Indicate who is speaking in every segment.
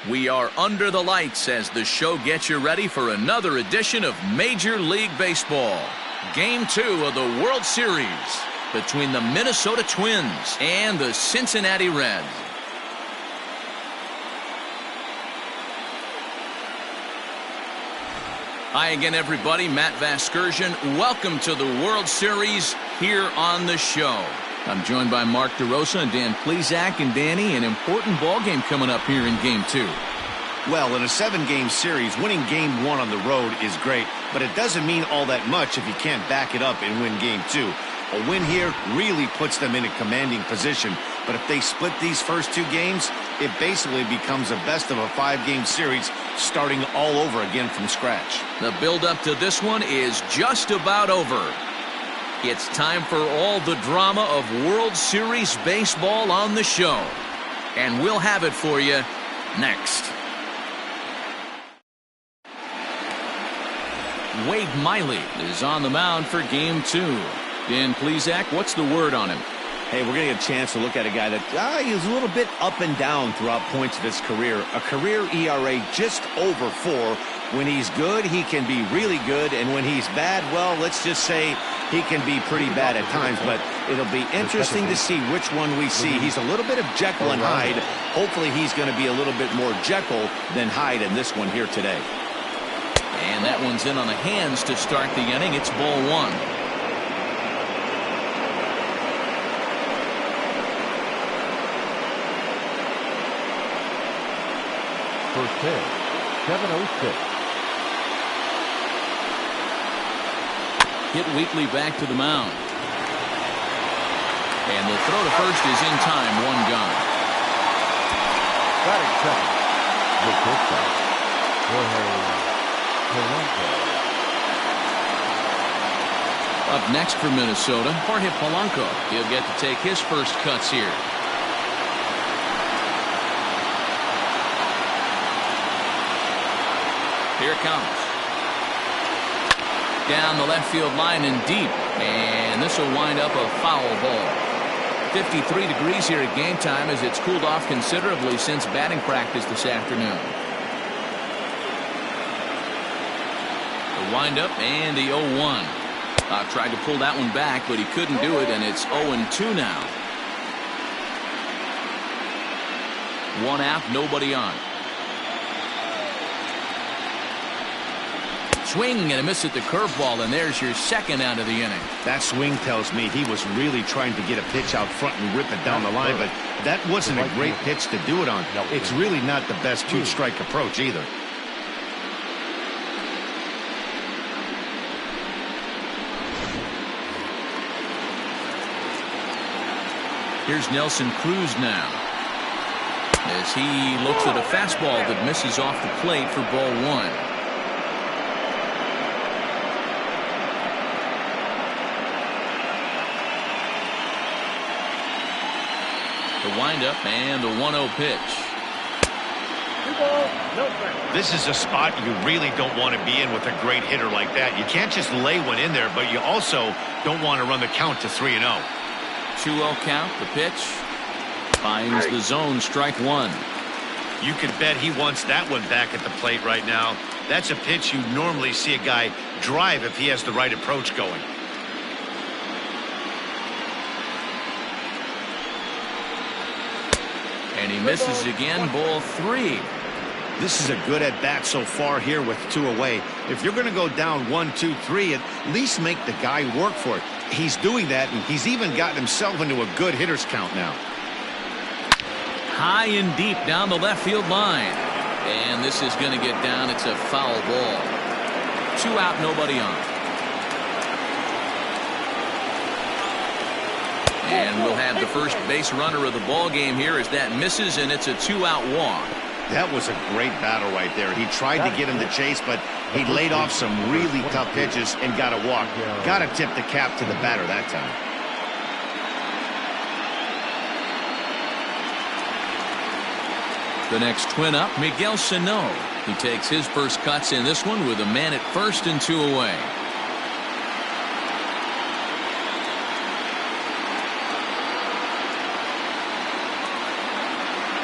Speaker 1: We are under the lights as the show gets you ready for another edition of Major League Baseball. Game 2 of the World Series between the Minnesota Twins and the Cincinnati Reds. Hi again, everybody. Matt Vasgersian. Welcome to the World Series here on the show. I'm joined by Mark DeRosa and Dan Plesac. And Danny, an important ball game coming up here in Game 2.
Speaker 2: Well, in a 7-game series, winning Game 1 on the road is great, but it doesn't mean all that much if you can't back it up and win Game 2. A win here really puts them in a commanding position, but if they split these first 2 games, it basically becomes a best of a 5-game series starting all over again from scratch.
Speaker 1: The build-up to this one is just about over. It's time for all the drama of World Series baseball on the show. And we'll have it for you next. Wade Miley is on the mound for Game 2. Dan Plesac, what's the word on him?
Speaker 2: Hey, we're going to get a chance to look at a guy that he's a little bit up and down throughout points of his career. A career ERA just over 4. When he's good, he can be really good. And when he's bad, well, let's just say he can be pretty bad at times. But it'll be interesting to see which one we see. He's a little bit of Jekyll and Hyde. Hopefully he's going to be a little bit more Jekyll than Hyde in this one here today.
Speaker 1: And that one's in on the hands to start the inning. It's ball 1.
Speaker 3: First pitch, 7:06.
Speaker 1: Hit weakly back to the mound. And the throw to first is in time. 1 gone.
Speaker 3: Batting second. The pitch.
Speaker 1: Up next for Minnesota, Jorge Polanco. He'll get to take his first cuts here. Here it comes. Down the left field line and deep. And this will wind up a foul ball. 53 degrees here at game time as it's cooled off considerably since batting practice this afternoon. The windup and the 0-1. Tried to pull that one back, but he couldn't do it, and it's 0-2 now. 1 out, nobody on. Swing and a miss at the curveball, and there's your second out of the inning.
Speaker 2: That swing tells me he was really trying to get a pitch out front and rip it down the line, but that wasn't a great pitch to do it on. It's really not the best 2-strike approach either.
Speaker 1: Here's Nelson Cruz now, as he looks at a fastball that misses off the plate for ball 1. The windup and the 1-0 pitch.
Speaker 2: This is a spot you really don't want to be in with a great hitter like that. You can't just lay one in there, but you also don't want to run the count to 3-0.
Speaker 1: 2-0 count. The pitch finds the zone. Strike 1.
Speaker 2: You can bet he wants that one back at the plate right now. That's a pitch you normally see a guy drive if he has the right approach going.
Speaker 1: And he misses again. Ball 3.
Speaker 2: This is a good at bat so far here with 2 away. If you're going to go down 1, 2, 3, at least make the guy work for it. He's doing that, and he's even gotten himself into a good hitter's count now.
Speaker 1: High and deep down the left field line. And this is going to get down. It's a foul ball. 2 out, nobody on. And we'll have the first base runner of the ball game here as that misses, and it's a 2-out walk.
Speaker 2: That was a great battle right there. He tried to get him to chase, but he laid off some really tough pitches and got a walk. Got to tip the cap to the batter that time.
Speaker 1: The next twin up, Miguel Sano. He takes his first cuts in this one with a man at first and 2 away.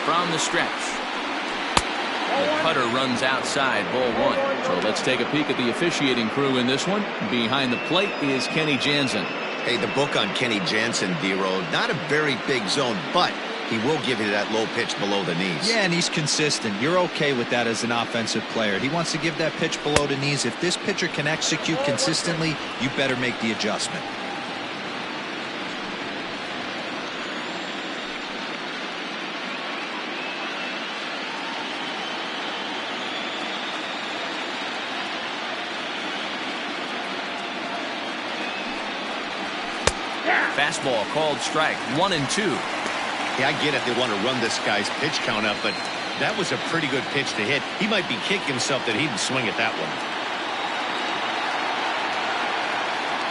Speaker 1: From the stretch. The cutter runs outside, ball one. So let's take a peek at the officiating crew in this one. Behind the plate is Kenny Jansen.
Speaker 2: Hey, the book on Kenny Jansen, D-Road, not a very big zone, but he will give you that low pitch below the knees.
Speaker 4: Yeah, and he's consistent. You're okay with that as an offensive player. He wants to give that pitch below the knees. If this pitcher can execute consistently, you better make the adjustment.
Speaker 1: Fastball called strike, 1-2.
Speaker 2: Yeah, I get it. They want to run this guy's pitch count up, but that was a pretty good pitch to hit. He might be kicking himself that he didn't swing at that one.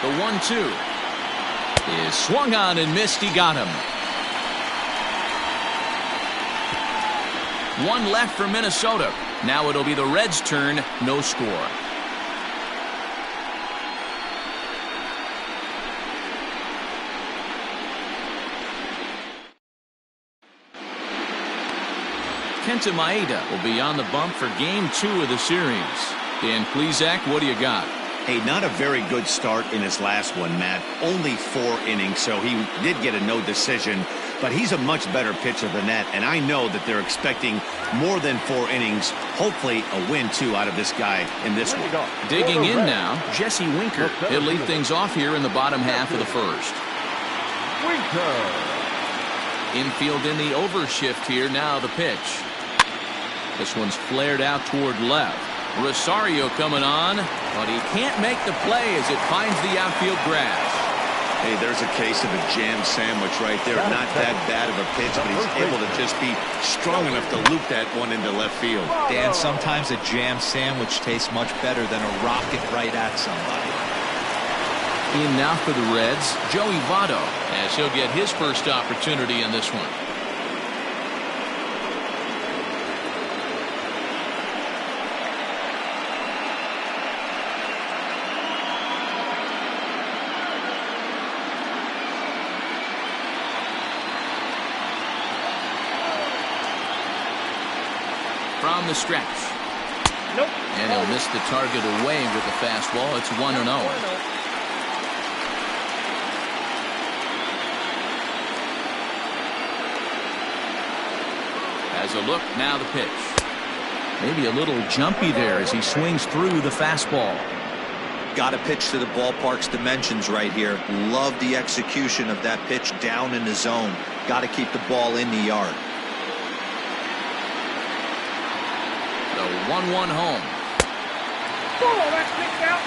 Speaker 1: The 1-2 is swung on and missed. He got him. One left for Minnesota. Now it'll be the Reds' turn. No score. Kenta Maeda will be on the bump for game 2 of the series. Dan Plesac, what do you got?
Speaker 2: Hey, not a very good start in his last one, Matt. Only 4 innings, so he did get a no decision. But he's a much better pitcher than that, and I know that they're expecting more than 4 innings. Hopefully a win, too, out of this guy in this one.
Speaker 1: Digging in now, Jesse Winker. He'll lead things off here in the bottom half of the first.
Speaker 3: Winker.
Speaker 1: Infield in the overshift here. Now the pitch. This one's flared out toward left. Rosario coming on, but he can't make the play as it finds the outfield grass.
Speaker 2: Hey, there's a case of a jam sandwich right there. Not that bad of a pitch, but he's able to just be strong enough to loop that one into left field.
Speaker 4: Dan, sometimes a jam sandwich tastes much better than a rocket right at somebody.
Speaker 1: In now for the Reds, Joey Votto, as he'll get his first opportunity in this one. From the stretch.
Speaker 5: Nope.
Speaker 1: And he'll miss the target away with the fastball. It's 1-0. As a look, now the pitch. Maybe a little jumpy there as he swings through the fastball.
Speaker 4: Got to pitch to the ballpark's dimensions right here. Love the execution of that pitch down in the zone. Got to keep the ball in the yard.
Speaker 1: The 1-1 home.
Speaker 5: Oh, that's picked out.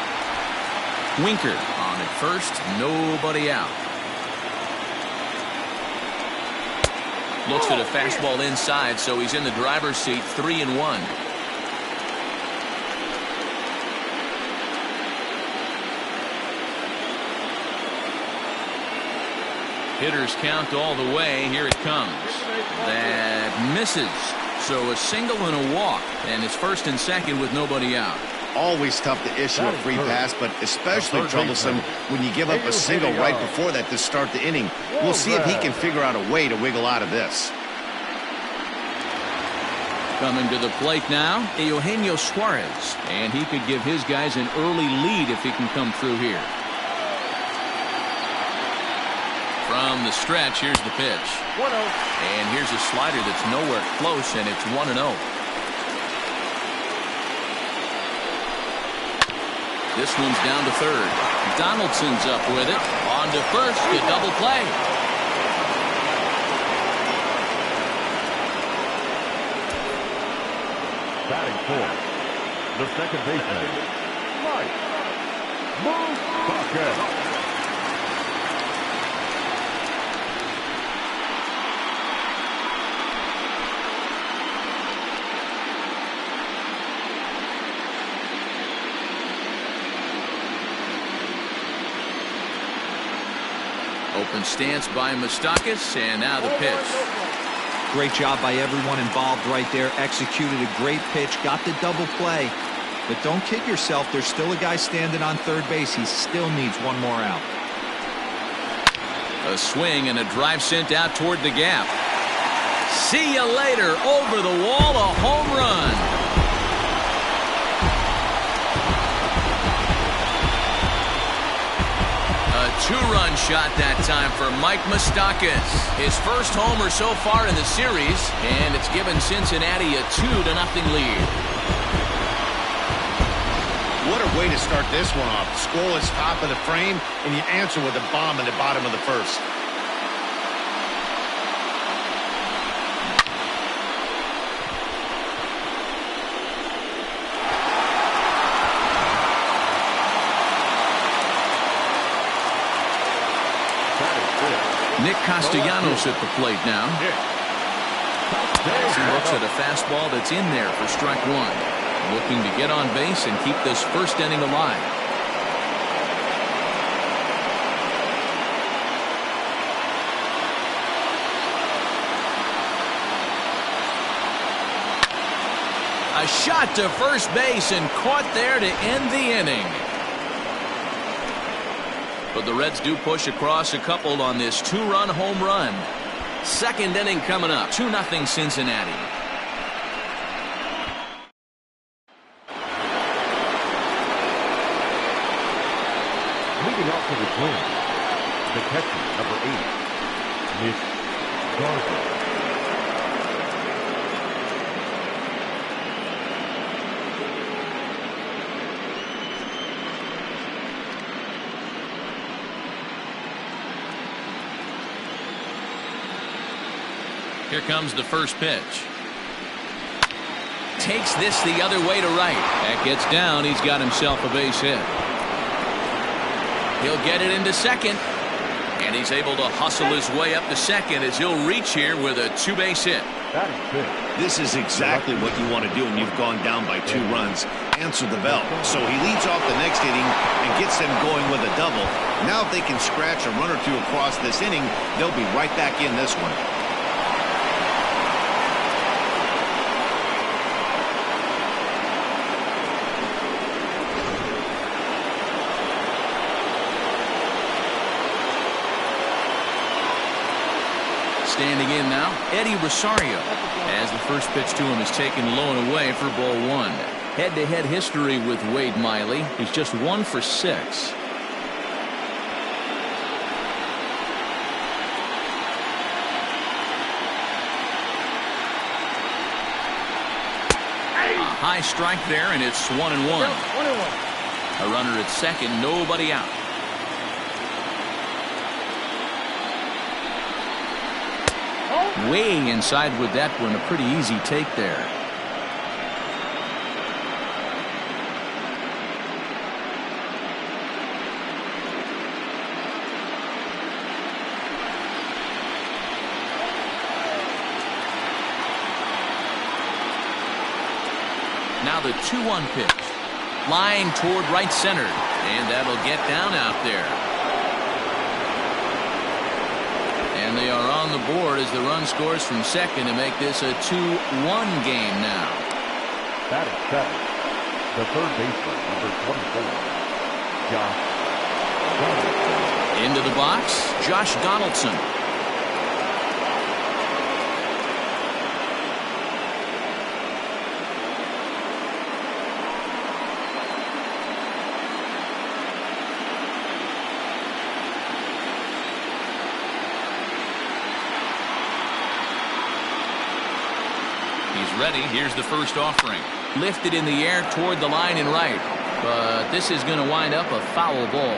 Speaker 1: Winker on at first, nobody out. Looks at a fastball inside, so he's in the driver's seat, 3-1. Hitters count all the way. Here it comes. That misses. So a single and a walk, and it's first and second with nobody out.
Speaker 2: Always tough to issue a free pass, but especially troublesome when you give up a single right before that to start the inning. We'll see if he can figure out a way to wiggle out of this.
Speaker 1: Coming to the plate now, Eugenio Suarez, and he could give his guys an early lead if he can come through here. From the stretch, here's the pitch.
Speaker 5: 1-0.
Speaker 1: And here's a slider that's nowhere close, and it's 1-0. This one's down to third. Donaldson's up with it. On to first, a double play.
Speaker 3: Batting fourth, the second baseman, Mike Moustakas.
Speaker 1: Open stance by Moustakas, and now the pitch.
Speaker 4: Great job by everyone involved right there. Executed a great pitch, got the double play. But don't kid yourself, there's still a guy standing on third base. He still needs one more out.
Speaker 1: A swing and a drive sent out toward the gap. See you later. Over the wall, a home run. A two-run shot that time for Mike Moustakas. His first homer so far in the series, and it's given Cincinnati a 2-0 lead.
Speaker 2: What a way to start this one off. Scoreless top of the frame, and you answer with a bomb in the bottom of the first.
Speaker 1: Nick Castellanos at the plate now. As he looks at a fastball that's in there for strike one. Looking to get on base and keep this first inning alive. A shot to first base and caught there to end the inning. But the Reds do push across a couple on this two-run home run. Second inning coming up. 2-0 Cincinnati.
Speaker 3: Leading off for the Twins, the catcher, number 8, Mitch Garza.
Speaker 1: Here comes the first pitch. Takes this the other way to right. That gets down. He's got himself a base hit. He'll get it into second. And he's able to hustle his way up to second as he'll reach here with a two-base hit.
Speaker 2: This is exactly what you want to do when you've gone down by 2 runs. Answer the bell. So he leads off the next inning and gets them going with a double. Now if they can scratch a run or two across this inning, they'll be right back in this one.
Speaker 1: Standing in now, Eddie Rosario, as the first pitch to him is taken low and away for ball 1. Head-to-head history with Wade Miley. He's just 1 for 6. A high strike there, and it's 1-1. A runner at second, nobody out. Way inside with that one, a pretty easy take there. Now the 2-1 pitch. Line toward right center, and that'll get down out there. And they are on the board as the run scores from second to make this a 2-1 game now.
Speaker 3: That is 7. The third baseman, number 24, Josh Donaldson.
Speaker 1: Into the box, Josh Donaldson. Ready. Here's the first offering. Lifted in the air toward the line and right. But this is going to wind up a foul ball.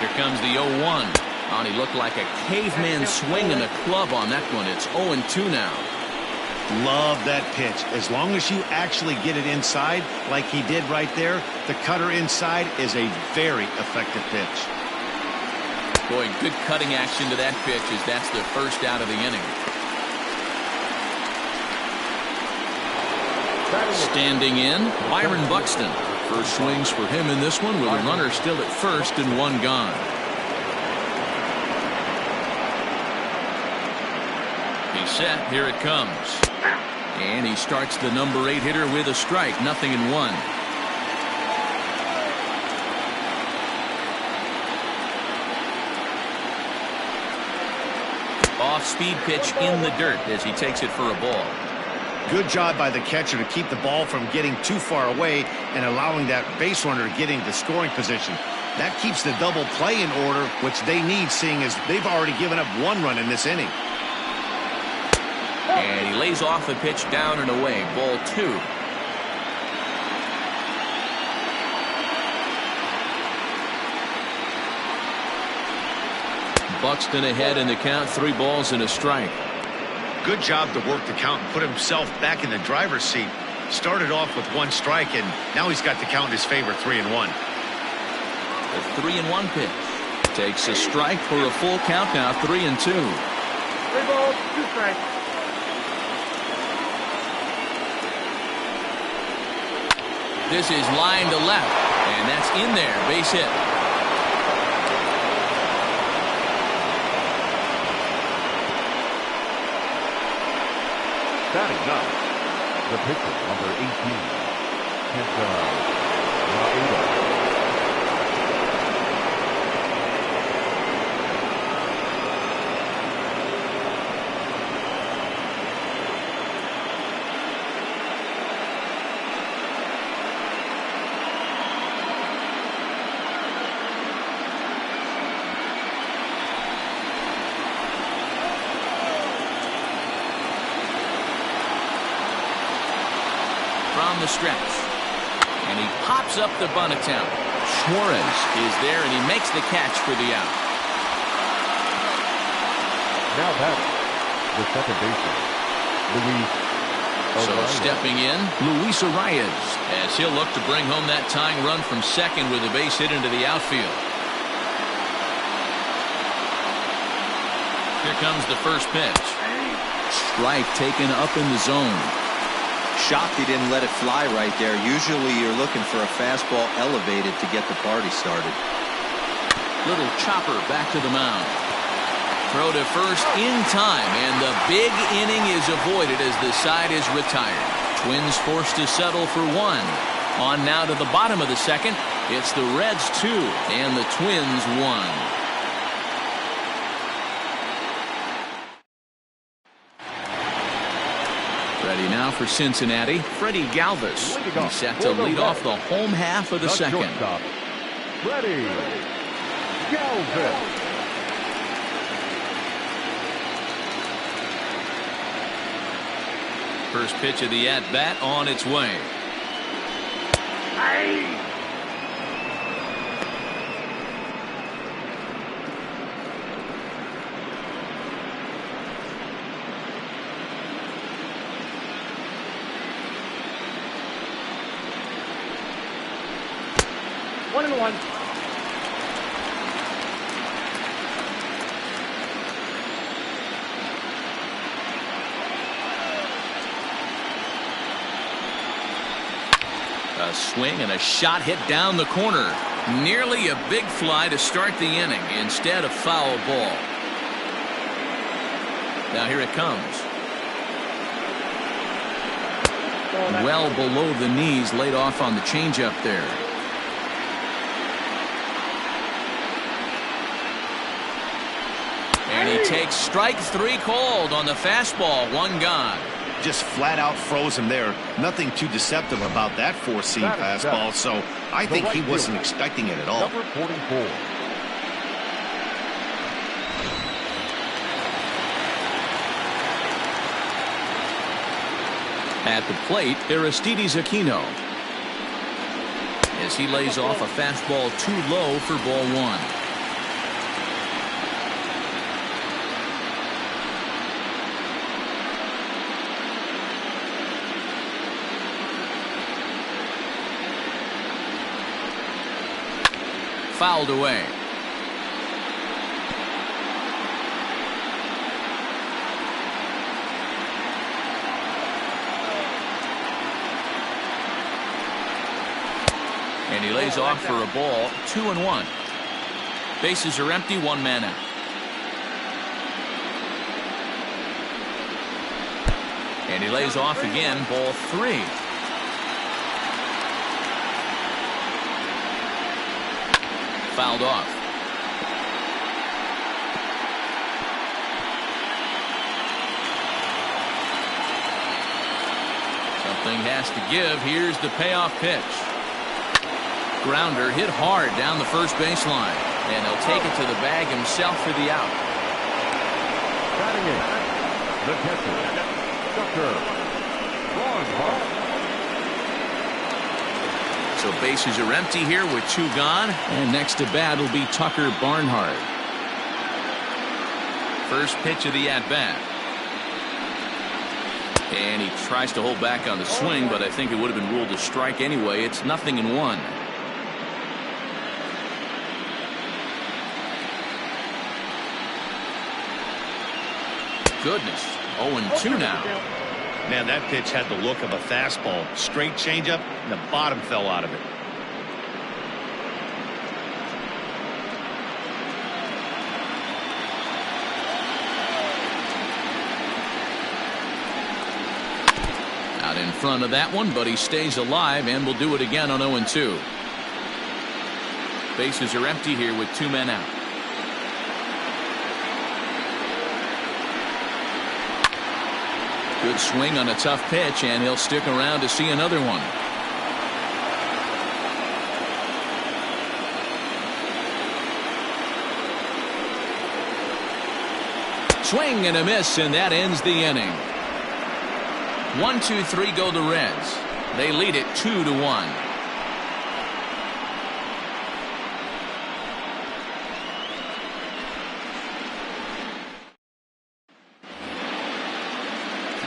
Speaker 1: Here comes the 0-1. And he looked like a caveman swinging a club on that one. It's 0-2 now.
Speaker 2: Love that pitch. As long as you actually get it inside like he did right there, the cutter inside is a very effective pitch.
Speaker 1: Boy, good cutting action to that pitch as that's the first out of the inning. Standing in, Byron Buxton. First swings for him in this one with a runner still at first and 1 gone. He's set. Here it comes. And he starts the number 8 hitter with a strike. 0-1. off-speed pitch in the dirt as he takes it for a ball.
Speaker 2: Good job by the catcher to keep the ball from getting too far away and allowing that base runner to get into scoring position. That keeps the double play in order, which they need, seeing as they've already given up 1 run in this inning.
Speaker 1: And he lays off the pitch down and away. Ball 2. Buxton ahead in the count, 3 balls and a strike.
Speaker 2: Good job to work the count and put himself back in the driver's seat. Started off with 1 strike, and now he's got the count in his favor, 3-1.
Speaker 1: The 3-1 pitch. Takes a strike for a full count now, 3-2.
Speaker 5: 3 balls, 2 strikes.
Speaker 1: This is line to left, and that's in there, base hit.
Speaker 3: Batting up, the pitcher, number 18, Cincinnati.
Speaker 1: From the stretch, and he pops up the bunt attempt. Suarez is there, and he makes the catch for the out.
Speaker 3: Now batting, the second baseman, Luis
Speaker 1: So
Speaker 3: Arias.
Speaker 1: stepping in, Luis Arias, as he'll look to bring home that tying run from second with a base hit into the outfield. Here comes the first pitch. Strike taken up in the zone.
Speaker 4: Shocked he didn't let it fly right there. Usually you're looking for a fastball elevated to get the party started.
Speaker 1: Little chopper back to the mound. Throw to first in time, and the big inning is avoided as the side is retired. Twins forced to settle for 1. On now to the bottom of the second. It's the Reds 2 and the Twins 1. Ready now for Cincinnati, Freddie Galvis. He's set to lead off the home half of the second.
Speaker 3: Shortstop, Freddie Galvis.
Speaker 1: First pitch of the at-bat on its way.
Speaker 5: Aye. 1-1.
Speaker 1: A swing and a shot hit down the corner. Nearly a big fly to start the inning. Instead, a foul ball. Now here it comes. Well below the knees, laid off on the changeup there. And he takes strike 3 called on the fastball. 1 gone.
Speaker 2: Just flat out froze him there. Nothing too deceptive about that 4-seam fastball, so I think he wasn't expecting it at all.
Speaker 3: Number 44.
Speaker 1: At the plate, Aristides Aquino. As he lays off a fastball too low for ball 1. Fouled away. And he lays off for a ball. 2-1. Bases are empty. 1 man out. And he lays off again. Ball 3. Fouled off. Something has to give. Here's the payoff pitch. Grounder hit hard down the first baseline. And he'll take it to the bag himself for the out.
Speaker 3: Batting in, the catcher, Tucker Barnhart.
Speaker 1: So bases are empty here with 2 gone. And next to bat will be Tucker Barnhart. First pitch of the at-bat. And he tries to hold back on the swing, but I think it would have been ruled a strike anyway. It's 0-1. Goodness, 0-2 now.
Speaker 2: Man, that pitch had the look of a fastball. Straight changeup, and the bottom fell out of it.
Speaker 1: Out in front of that one, but he stays alive and will do it again on 0-2. Bases are empty here with 2 men out. Good swing on a tough pitch, and he'll stick around to see another one. Swing and a miss, and that ends the inning. 1-2-3 go the Reds. They lead it 2-1.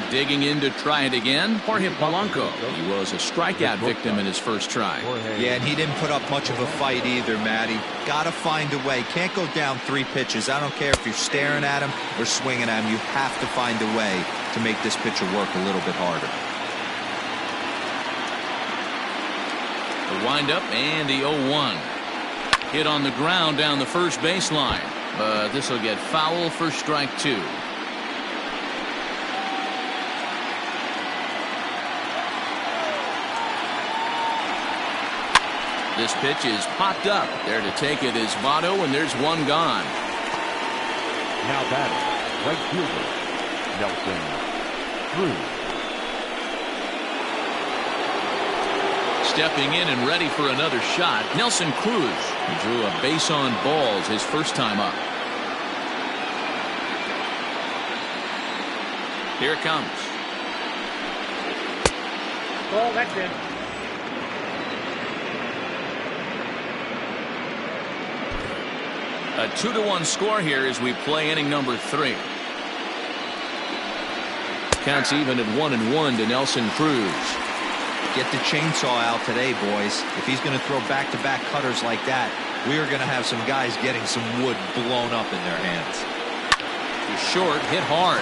Speaker 1: Digging in to try it again, Jorge Polanco. He was a strikeout victim in his first try.
Speaker 4: Yeah, and he didn't put up much of a fight either, Matty. Gotta find a way. Can't go down 3 pitches. I don't care if you're staring at him or swinging at him. You have to find a way to make this pitcher work a little bit harder.
Speaker 1: The windup and the 0-1. Hit on the ground down the first baseline, but this will get foul for strike 2. This pitch is popped up. There to take it is Votto, and there's 1 gone.
Speaker 3: Now batting, right fielder, Nelson Cruz.
Speaker 1: Stepping in and ready for another shot, Nelson Cruz. He drew a base on balls his first time up. Here it comes.
Speaker 5: Well, that's it.
Speaker 1: A 2-1 score here as we play inning number 3. Counts even at 1-1 to Nelson Cruz.
Speaker 4: Get the chainsaw out today, boys. If he's going to throw back-to-back cutters like that, we are going to have some guys getting some wood blown up in their hands.
Speaker 1: He's short, hit hard.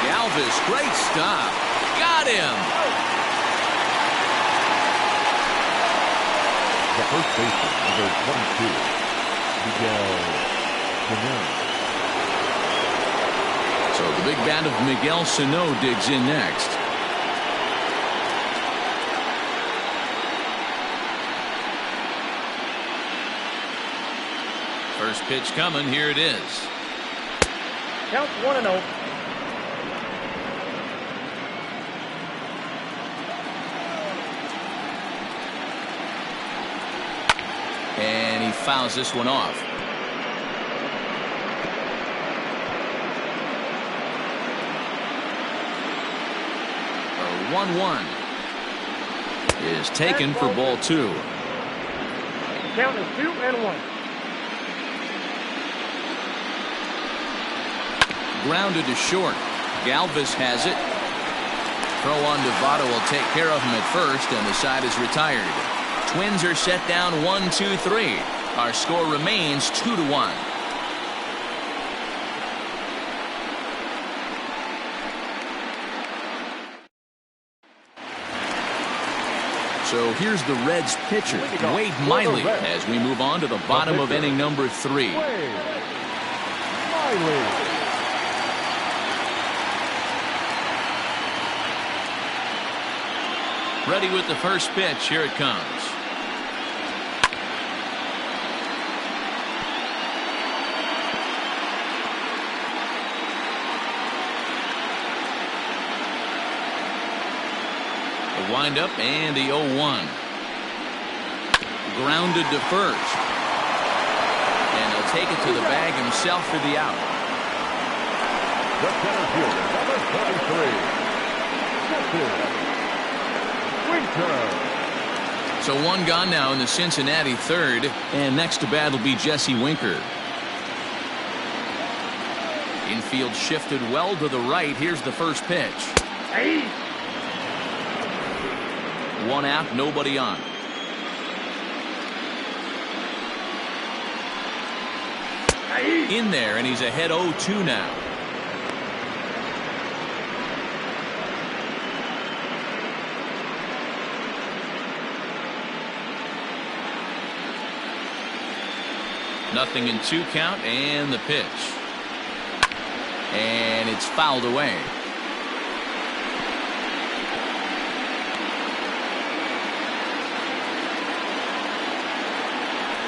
Speaker 1: Galvis, great stop. Got him.
Speaker 3: The first baseman, number 22, Miguel.
Speaker 1: So the big bat of Miguel Sano digs in next. First pitch coming. Here it is.
Speaker 5: Count 1-0.
Speaker 1: And he fouls this one off. 1-1 is taken for ball 2.
Speaker 5: Count is 2-1.
Speaker 1: Grounded to short. Galvis has it. Throw on to Votto will take care of him at first, and the side is retired. Twins are set down 1-2-3. Our score remains 2-1. So here's the Reds pitcher, Wade Miley, as we move on to the bottom of inning number 3. Ready with the first pitch. Here it comes. The windup and the 0-1. Grounded to first. And he'll take it to the bag himself for the out.
Speaker 3: The center fielder, number 33, Jesse Winker.
Speaker 1: So one gone now in the Cincinnati third, and next to bat will be Jesse Winker. Infield shifted well to the right. Here's the first pitch.
Speaker 5: Hey.
Speaker 1: One out, nobody on.
Speaker 5: Hey.
Speaker 1: In there, and he's ahead 0-2 now. Nothing in 2 count, and the pitch. And it's fouled away.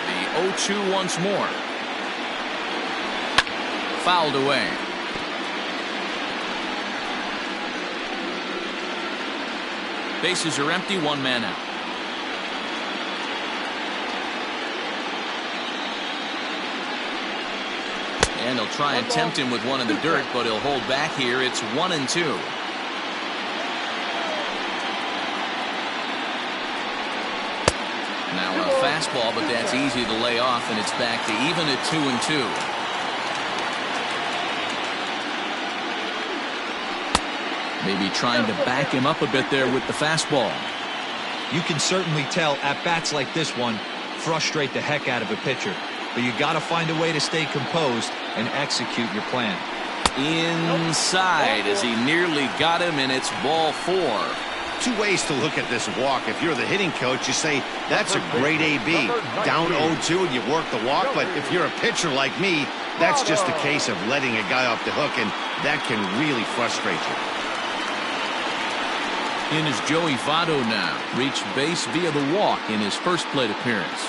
Speaker 1: The 0-2 once more. Fouled away. Bases are empty, 1 man out. And they'll try and tempt him with one in the dirt, but he'll hold back here. It's 1-2. Now a fastball, but that's easy to lay off, and it's back to even at 2-2. Maybe trying to back him up a bit there with the fastball.
Speaker 4: You can certainly tell at bats like this one frustrate the heck out of a pitcher. But you got to find a way to stay composed and execute your plan.
Speaker 1: Inside as he nearly got him, and it's ball 4.
Speaker 2: 2 ways to look at this walk. If you're the hitting coach, you say, that's a great AB. Down 0-2 and you work the walk. But if you're a pitcher like me, that's just a case of letting a guy off the hook, and that can really frustrate you.
Speaker 1: In is Joey Votto now. Reached base via the walk in his first plate appearance.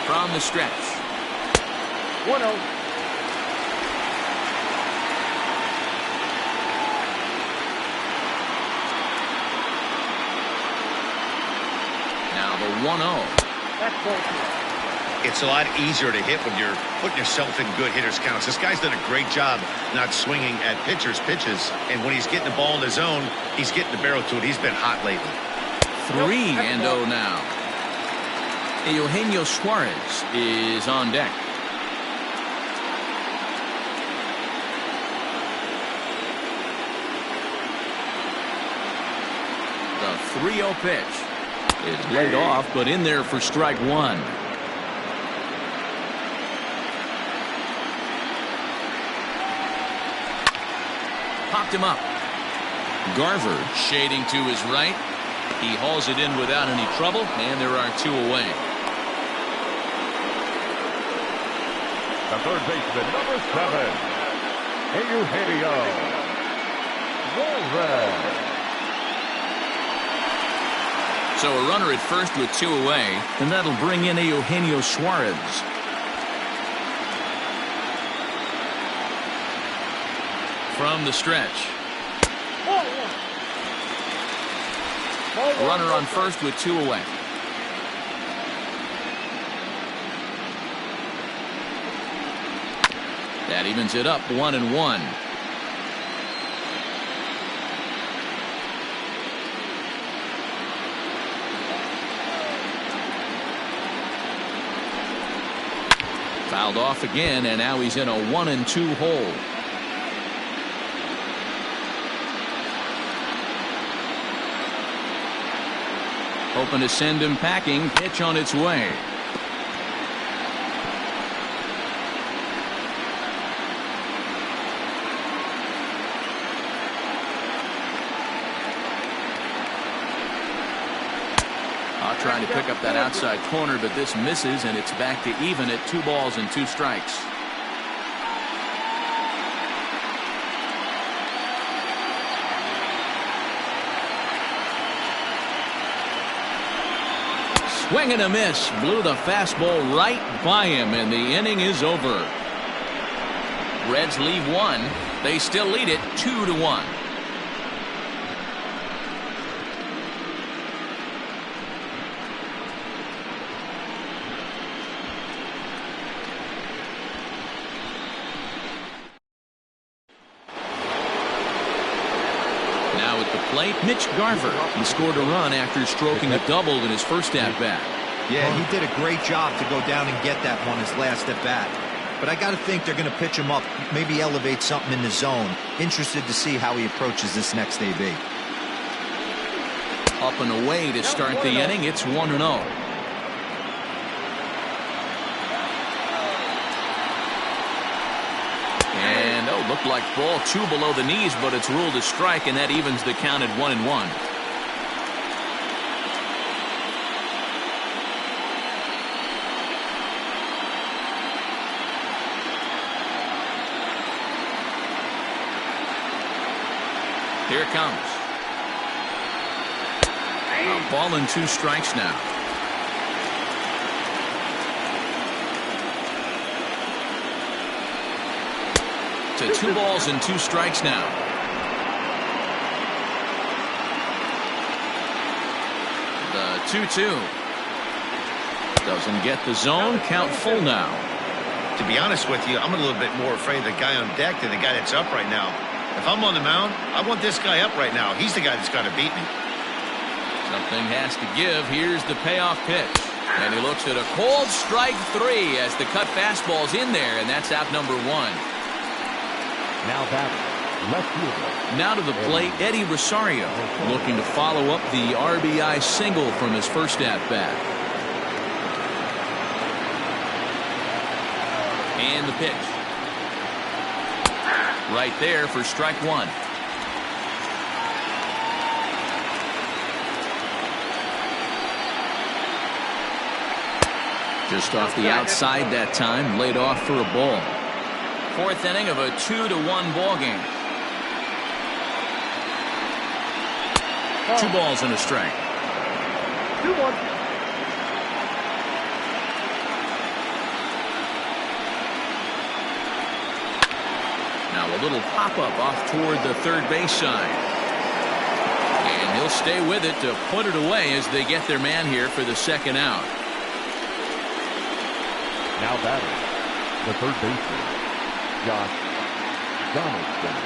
Speaker 1: From the stretch.
Speaker 5: 1-0.
Speaker 1: Now the 1-0.
Speaker 5: That's ball 2.
Speaker 2: It's a lot easier to hit when you're putting yourself in good hitters' counts. This guy's done a great job not swinging at pitchers' pitches. And when he's getting the ball in the zone, he's getting the barrel to it. He's been hot lately.
Speaker 1: 3-0 now. Eugenio Suarez is on deck. The 3-0 pitch is laid off, but in there for strike 1. Popped him up. Garver shading to his right. He hauls it in without any trouble, and there are 2 away.
Speaker 3: The third baseman, number 7, Eugenio Suarez.
Speaker 1: So a runner at first with 2 away, and that'll bring in Eugenio Suarez. From the stretch. Runner on first with 2 away. That evens it up 1-1. Fouled off again, and now he's in a 1-2 hole. Hoping to send him packing. Pitch on its way. Trying to pick up that outside corner, but this misses, and it's back to even at 2 balls and 2 strikes. Swing and a miss. Blew the fastball right by him, and the inning is over. Reds leave one. They still lead it 2-1. Now at the plate, Mitch Garver. He scored a run after stroking a double in his first at-bat.
Speaker 4: Yeah, he did a great job to go down and get that one his last at-bat. But I got to think they're going to pitch him up, maybe elevate something in the zone. Interested to see how he approaches this next AB.
Speaker 1: Up and away to start the inning. It's 1-0. And looked like ball 2 below the knees, but it's ruled a strike, and that evens the count at 1-1. Here it comes. A ball and 2 strikes now. To 2 balls and 2 strikes now. The 2-2. Doesn't get the zone. Count full now.
Speaker 6: To be honest with you, I'm a little bit more afraid of the guy on deck than the guy that's up right now. If I'm on the mound, I want this guy up right now. He's the guy that's got to beat me.
Speaker 1: Something has to give. Here's the payoff pitch. And he looks at a cold strike 3 as the cut fastball's in there, and that's out number 1.
Speaker 3: Now batting, left fielder.
Speaker 1: Now to the plate, Eddie Rosario, looking to follow up the RBI single from his first at-bat. And the pitch. Right there for strike 1. Just off the outside that time, laid off for a ball. 4th inning of a 2-1 ball game. 2 balls and a strike.
Speaker 5: 2-1.
Speaker 1: Now a little pop-up off toward the third base side. And he'll stay with it to put it away as they get their man here for the second out.
Speaker 3: Now batting, the third baseman, Josh Donaldson.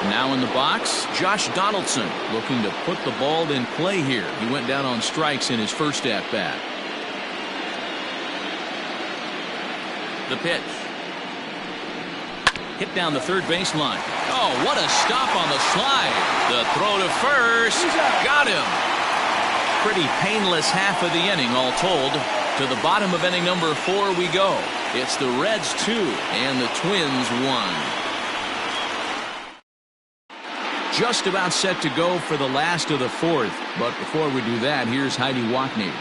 Speaker 1: Now in the box, Josh Donaldson looking to put the ball in play here. He went down on strikes in his first at-bat. The pitch. Hit down the third baseline. Oh, what a stop on the slide. The throw to first. Got him. Pretty painless half of the inning all told. To the bottom of inning number 4 we go. It's the Reds 2 and the Twins 1. Just about set to go for the last of the 4th. But before we do that, here's Heidi Wackney.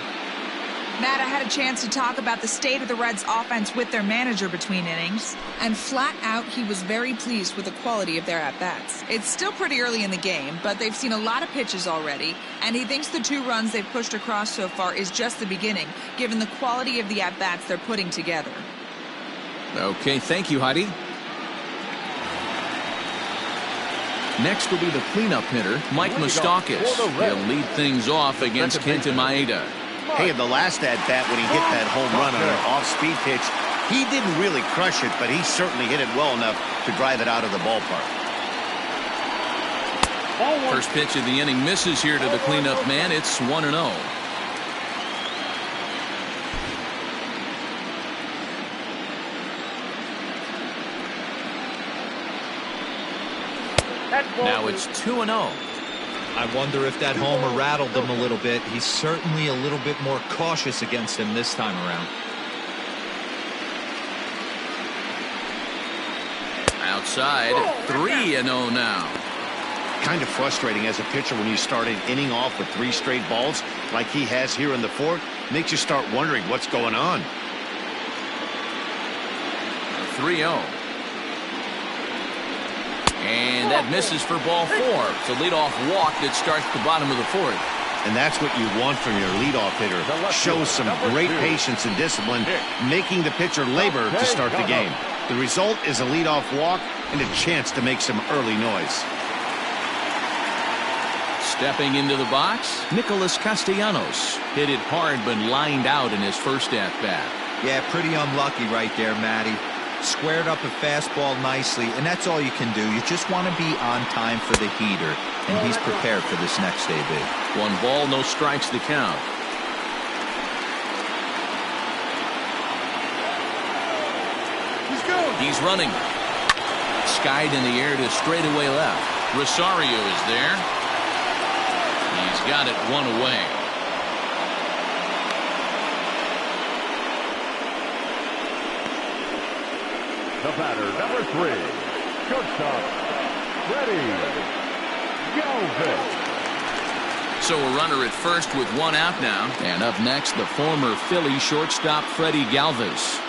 Speaker 7: Matt, I had a chance to talk about the state of the Reds offense with their manager between innings, and flat out he was very pleased with the quality of their at-bats. It's still pretty early in the game, but they've seen a lot of pitches already, and he thinks the 2 runs they've pushed across so far is just the beginning, given the quality of the at-bats they're putting together.
Speaker 1: Okay, thank you, Heidi. Next will be the cleanup hitter, Mike Moustakas. He'll lead things off against Kenta Maeda.
Speaker 2: Hey, in the last at-bat when he hit that home run on an off-speed pitch, he didn't really crush it, but he certainly hit it well enough to drive it out of the ballpark.
Speaker 1: First pitch of the inning misses here to the cleanup man. It's 1-0. Now it's 2-0.
Speaker 4: I wonder if that homer rattled him a little bit. He's certainly a little bit more cautious against him this time around.
Speaker 1: Outside, 3-0 now.
Speaker 2: Kind of frustrating as a pitcher when you start an inning off with 3 straight balls like he has here in the 4th. Makes you start wondering what's going on.
Speaker 1: 3-0. And that that misses for ball 4. It's a leadoff walk that starts the bottom of the 4th.
Speaker 2: And that's what you want from your leadoff hitter. Shows some great patience and discipline, making the pitcher labor to start the game. The result is a leadoff walk and a chance to make some early noise.
Speaker 1: Stepping into the box, Nicholas Castellanos hit it hard but lined out in his first at-bat.
Speaker 4: Yeah, pretty unlucky right there, Matty. Squared up a fastball nicely, and that's all you can do. You just want to be on time for the heater, and he's prepared for this next AB.
Speaker 1: 1 ball, no strikes the count. He's running. Skied in the air to straightaway left. Rosario is there. He's got it 1 away.
Speaker 3: The batter, number 3, shortstop, Freddie Galvis.
Speaker 1: So a runner at first with 1 out now. And up next, the former Philly shortstop, Freddie Galvis.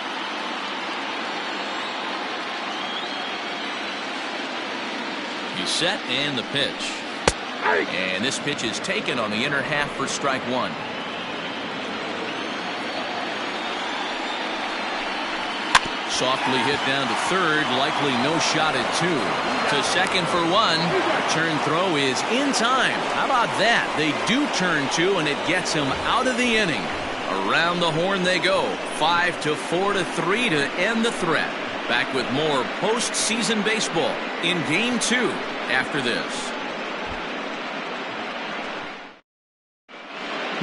Speaker 1: He's set and the pitch. And this pitch is taken on the inner half for strike 1. Softly hit down to third, likely no shot at 2. To second for 1. Turn throw is in time. How about that? They do turn 2, and it gets him out of the inning. Around the horn they go. 5-4-3 to end the threat. Back with more postseason baseball in Game 2 after this.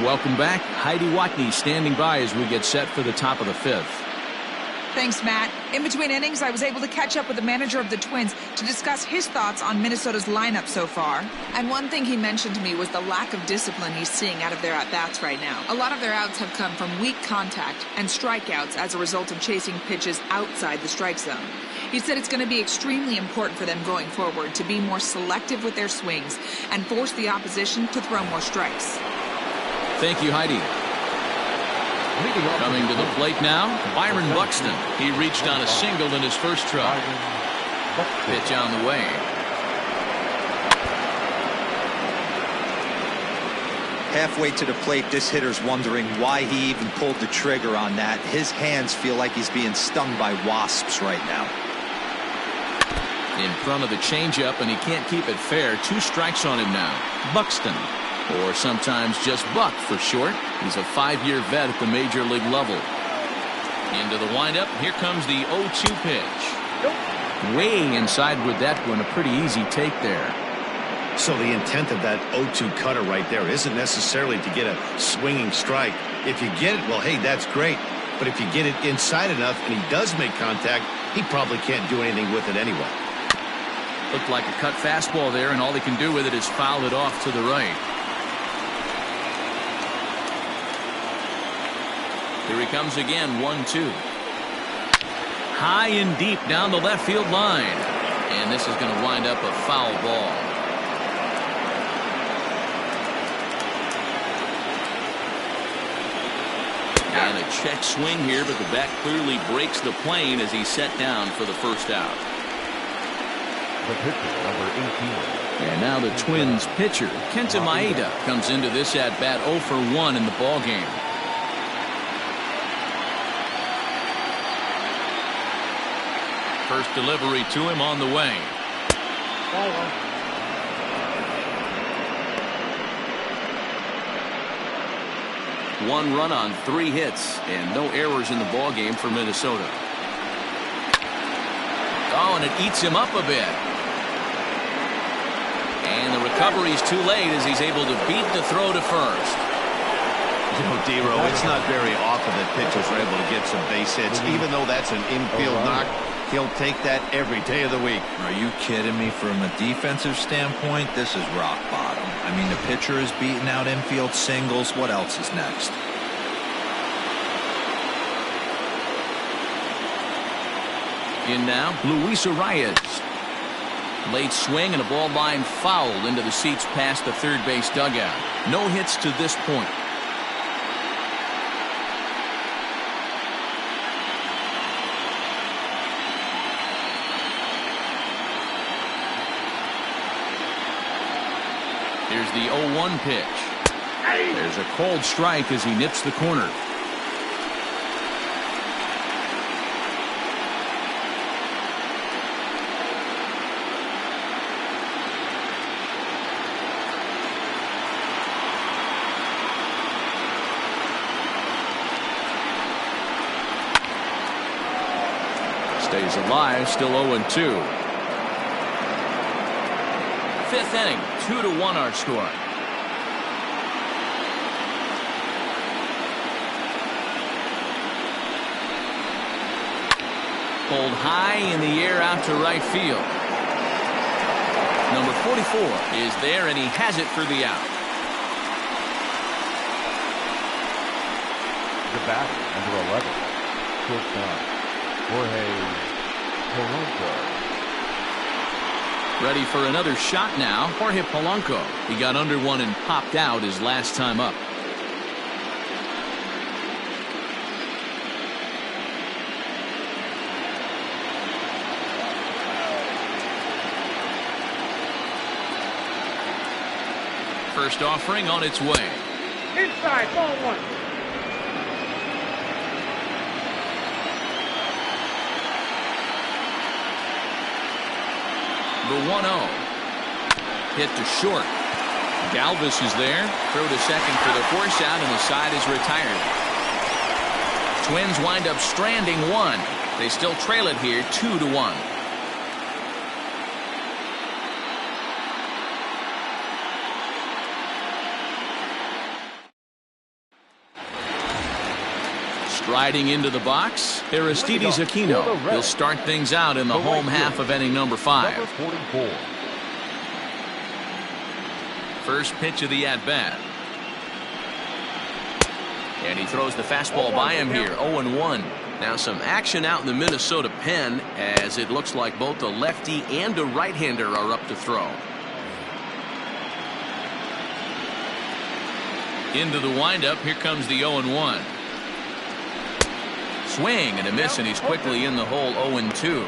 Speaker 1: Welcome back. Heidi Watney standing by as we get set for the top of the 5th.
Speaker 7: Thanks, Matt. In between innings, I was able to catch up with the manager of the Twins to discuss his thoughts on Minnesota's lineup so far. And one thing he mentioned to me was the lack of discipline he's seeing out of their at-bats right now. A lot of their outs have come from weak contact and strikeouts as a result of chasing pitches outside the strike zone. He said it's going to be extremely important for them going forward to be more selective with their swings and force the opposition to throw more strikes.
Speaker 1: Thank you, Heidi. Coming to the plate now, Byron Buxton. He reached on a single in his first try. Pitch on the way.
Speaker 4: Halfway to the plate, this hitter's wondering why he even pulled the trigger on that. His hands feel like he's being stung by wasps right now.
Speaker 1: In front of the changeup, and he can't keep it fair. 2 strikes on him now. Buxton, or sometimes just Buck for short. He's a 5-year vet at the major league level. Into the windup. Here comes the 0-2 pitch. Way inside with that one. A pretty easy take there.
Speaker 2: So the intent of that 0-2 cutter right there isn't necessarily to get a swinging strike. If you get it, well, hey, that's great. But if you get it inside enough and he does make contact, he probably can't do anything with it anyway.
Speaker 1: Looked like a cut fastball there, and all he can do with it is foul it off to the right. Here he comes again, 1-2. High and deep down the left field line. And this is going to wind up a foul ball. And a check swing here, but the bat clearly breaks the plane as he's set down for the first out.
Speaker 3: The pitcher, number 18.
Speaker 1: And now the Twins pitcher, Kenta Maeda, comes into this at-bat 0 for 1 in the ballgame. First delivery to him on the way. One run on 3 hits and no errors in the ballgame for Minnesota. Oh, and it eats him up a bit. And the recovery's too late as he's able to beat the throw to first.
Speaker 2: You know, D-Row, it's not very often that pitchers are able to get some base hits. Even though that's an infield knock, he'll take that every day of the week.
Speaker 4: Are you kidding me? From a defensive standpoint, this is rock bottom. I mean, the pitcher is beating out infield singles. What else is next?
Speaker 1: In now, Luis Arias. Late swing and a ball line fouled into the seats past the third base dugout. No hits to this point. Here's the 0-1 pitch. There's a cold strike as he nips the corner. Stays alive, still 0-2. Fifth inning, 2-1 our score. Pulled high in the air out to right field. Number 44 is there, and he has it for the out.
Speaker 3: The batter, number 11, shortstop Jorge Polanco.
Speaker 1: Ready for another shot now. Jorge Polanco. He got under one and popped out his last time up. First offering on its way.
Speaker 5: Inside, ball one.
Speaker 1: The 1-0. Hit to short. Galvis is there. Throw to second for the force out, and the side is retired. Twins wind up stranding one. They still trail it here 2-1. Striding into the box, Aristides Aquino. He'll start things out in the home half of inning number 5.
Speaker 3: Number 44.
Speaker 1: First pitch of the at-bat. And he throws the fastball by him here, 0-1. Now some action out in the Minnesota pen, as it looks like both a lefty and a right-hander are up to throw. Into the windup, here comes the 0-1. Swing and a miss, and he's quickly in the hole, 0-2.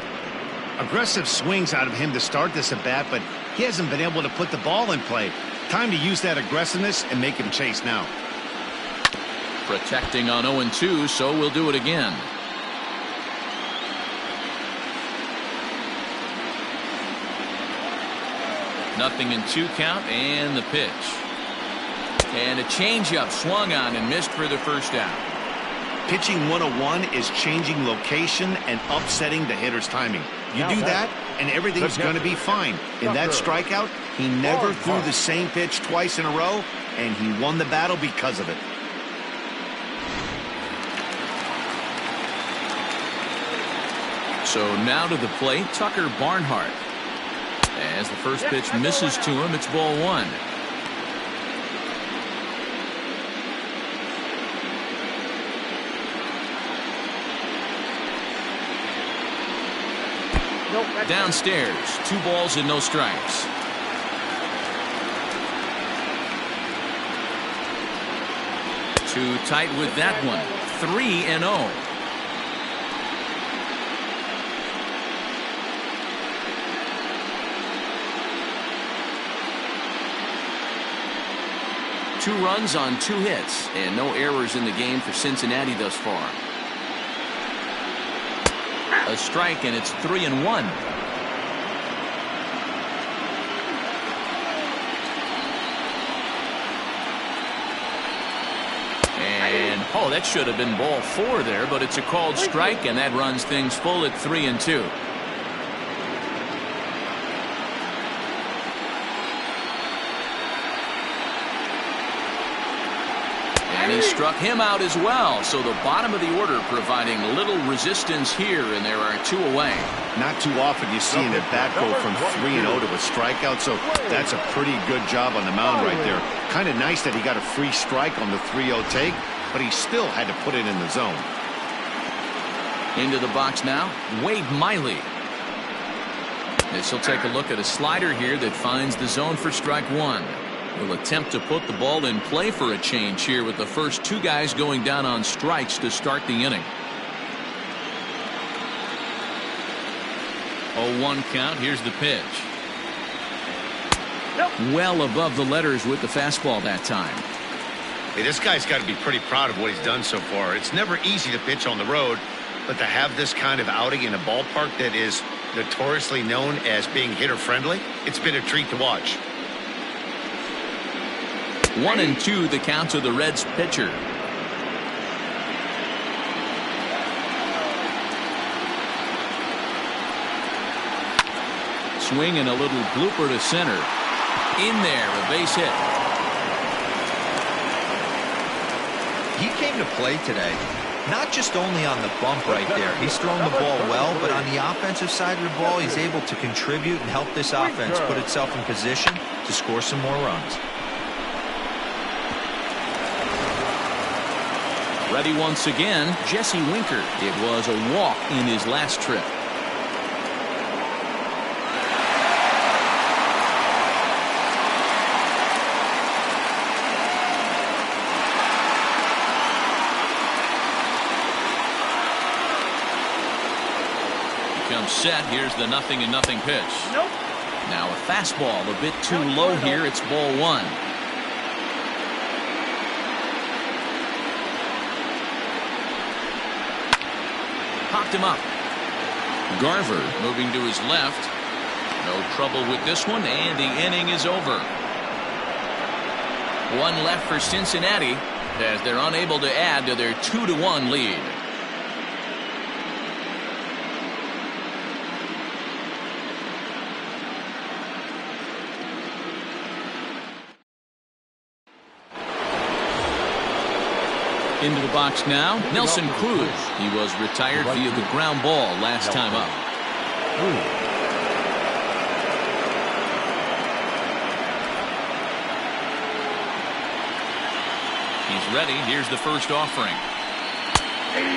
Speaker 2: Aggressive swings out of him to start this at bat, but he hasn't been able to put the ball in play. Time to use that aggressiveness and make him chase now.
Speaker 1: Protecting on 0-2, so we'll do it again. Nothing in 2 count, and the pitch. And a changeup swung on and missed for the first out.
Speaker 2: Pitching 101 is changing location and upsetting the hitter's timing. You do that, and everything's going to be fine. In that strikeout, he never threw the same pitch twice in a row, and he won the battle because of it.
Speaker 1: So now to the plate, Tucker Barnhart. As the first pitch misses to him, it's ball 1. Downstairs, 2 balls and no strikes. Too tight with that one. 3-0. Two runs on 2 hits, and no errors in the game for Cincinnati thus far. A strike, and it's 3-1. And oh, that should have been ball 4 there, but it's a called strike, and that runs things full at 3-2. And he struck him out as well. So the bottom of the order providing little resistance here, and there are 2 away.
Speaker 2: Not too often you see an at-bat go from 3-0 to a strikeout, so that's a pretty good job on the mound right there. Kind of nice that he got a free strike on the 3-0 take, but he still had to put it in the zone.
Speaker 1: Into the box now, Wade Miley. This will take a look at a slider here that finds the zone for strike 1. Will attempt to put the ball in play for a change here with the first 2 guys going down on strikes to start the inning. 0-1 count. Here's the pitch. Well above the letters with the fastball that time.
Speaker 6: Hey, this guy's got to be pretty proud of what he's done so far. It's never easy to pitch on the road, but to have this kind of outing in a ballpark that is notoriously known as being hitter-friendly, it's been a treat to watch.
Speaker 1: 1-2 the count to the Reds pitcher. Swing and a little blooper to center. In there, a base hit.
Speaker 4: He came to play today, not just only on the bump right there. He's thrown the ball well, but on the offensive side of the ball, he's able to contribute and help this offense put itself in position to score some more runs.
Speaker 1: Ready once again, Jesse Winker. It was a walk in his last trip. Comes set. Here's the 0-0 pitch.
Speaker 5: Nope.
Speaker 1: Now a fastball a bit too low here. It's ball one. Popped him up. Garver moving to his left. No trouble with this one, and the inning is over. One left for Cincinnati as they're unable to add to their 2-1 lead. Into the box now, Nelson Cruz. He was retired via the ground ball last time up. He's ready. Here's the first offering.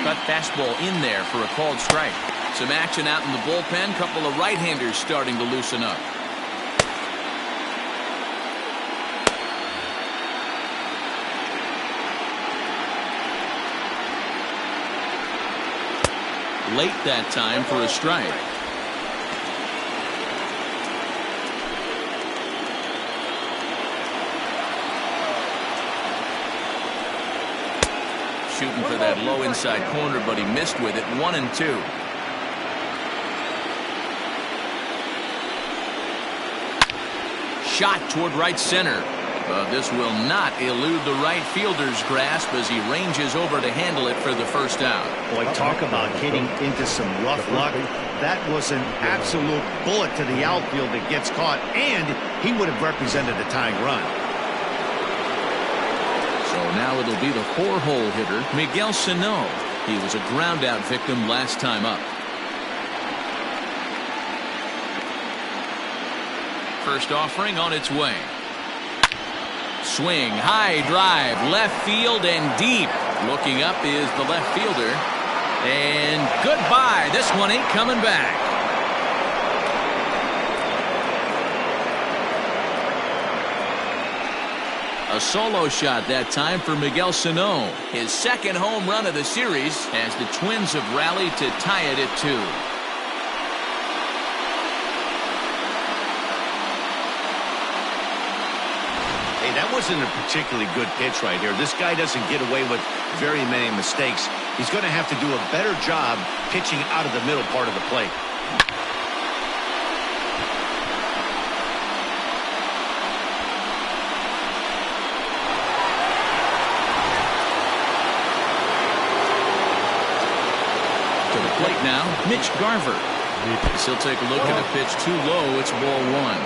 Speaker 1: Cut fastball in there for a called strike. Some action out in the bullpen. Couple of right-handers starting to loosen up. Late that time for a strike. Shooting for that low inside corner, but he missed with it. 1-2. Shot toward right center. But this will not elude the right fielder's grasp as he ranges over to handle it for the first out.
Speaker 2: Boy, talk about hitting into some rough luck. That was an absolute bullet to the outfield that gets caught, and he would have represented a tying run.
Speaker 1: So now it'll be the 4-hole hitter, Miguel Sano. He was a ground out victim last time up. First offering on its way. Swing, high drive, left field and deep. Looking up is the left fielder. And goodbye. This one ain't coming back. A solo shot that time for Miguel Sano. His second home run of the series as the Twins have rallied to tie it at 2.
Speaker 2: That wasn't a particularly good pitch right here. This guy doesn't get away with very many mistakes. He's going to have to do a better job pitching out of the middle part of the plate.
Speaker 1: To the plate now, Mitch Garver. He'll take a look at a pitch too low. It's ball one.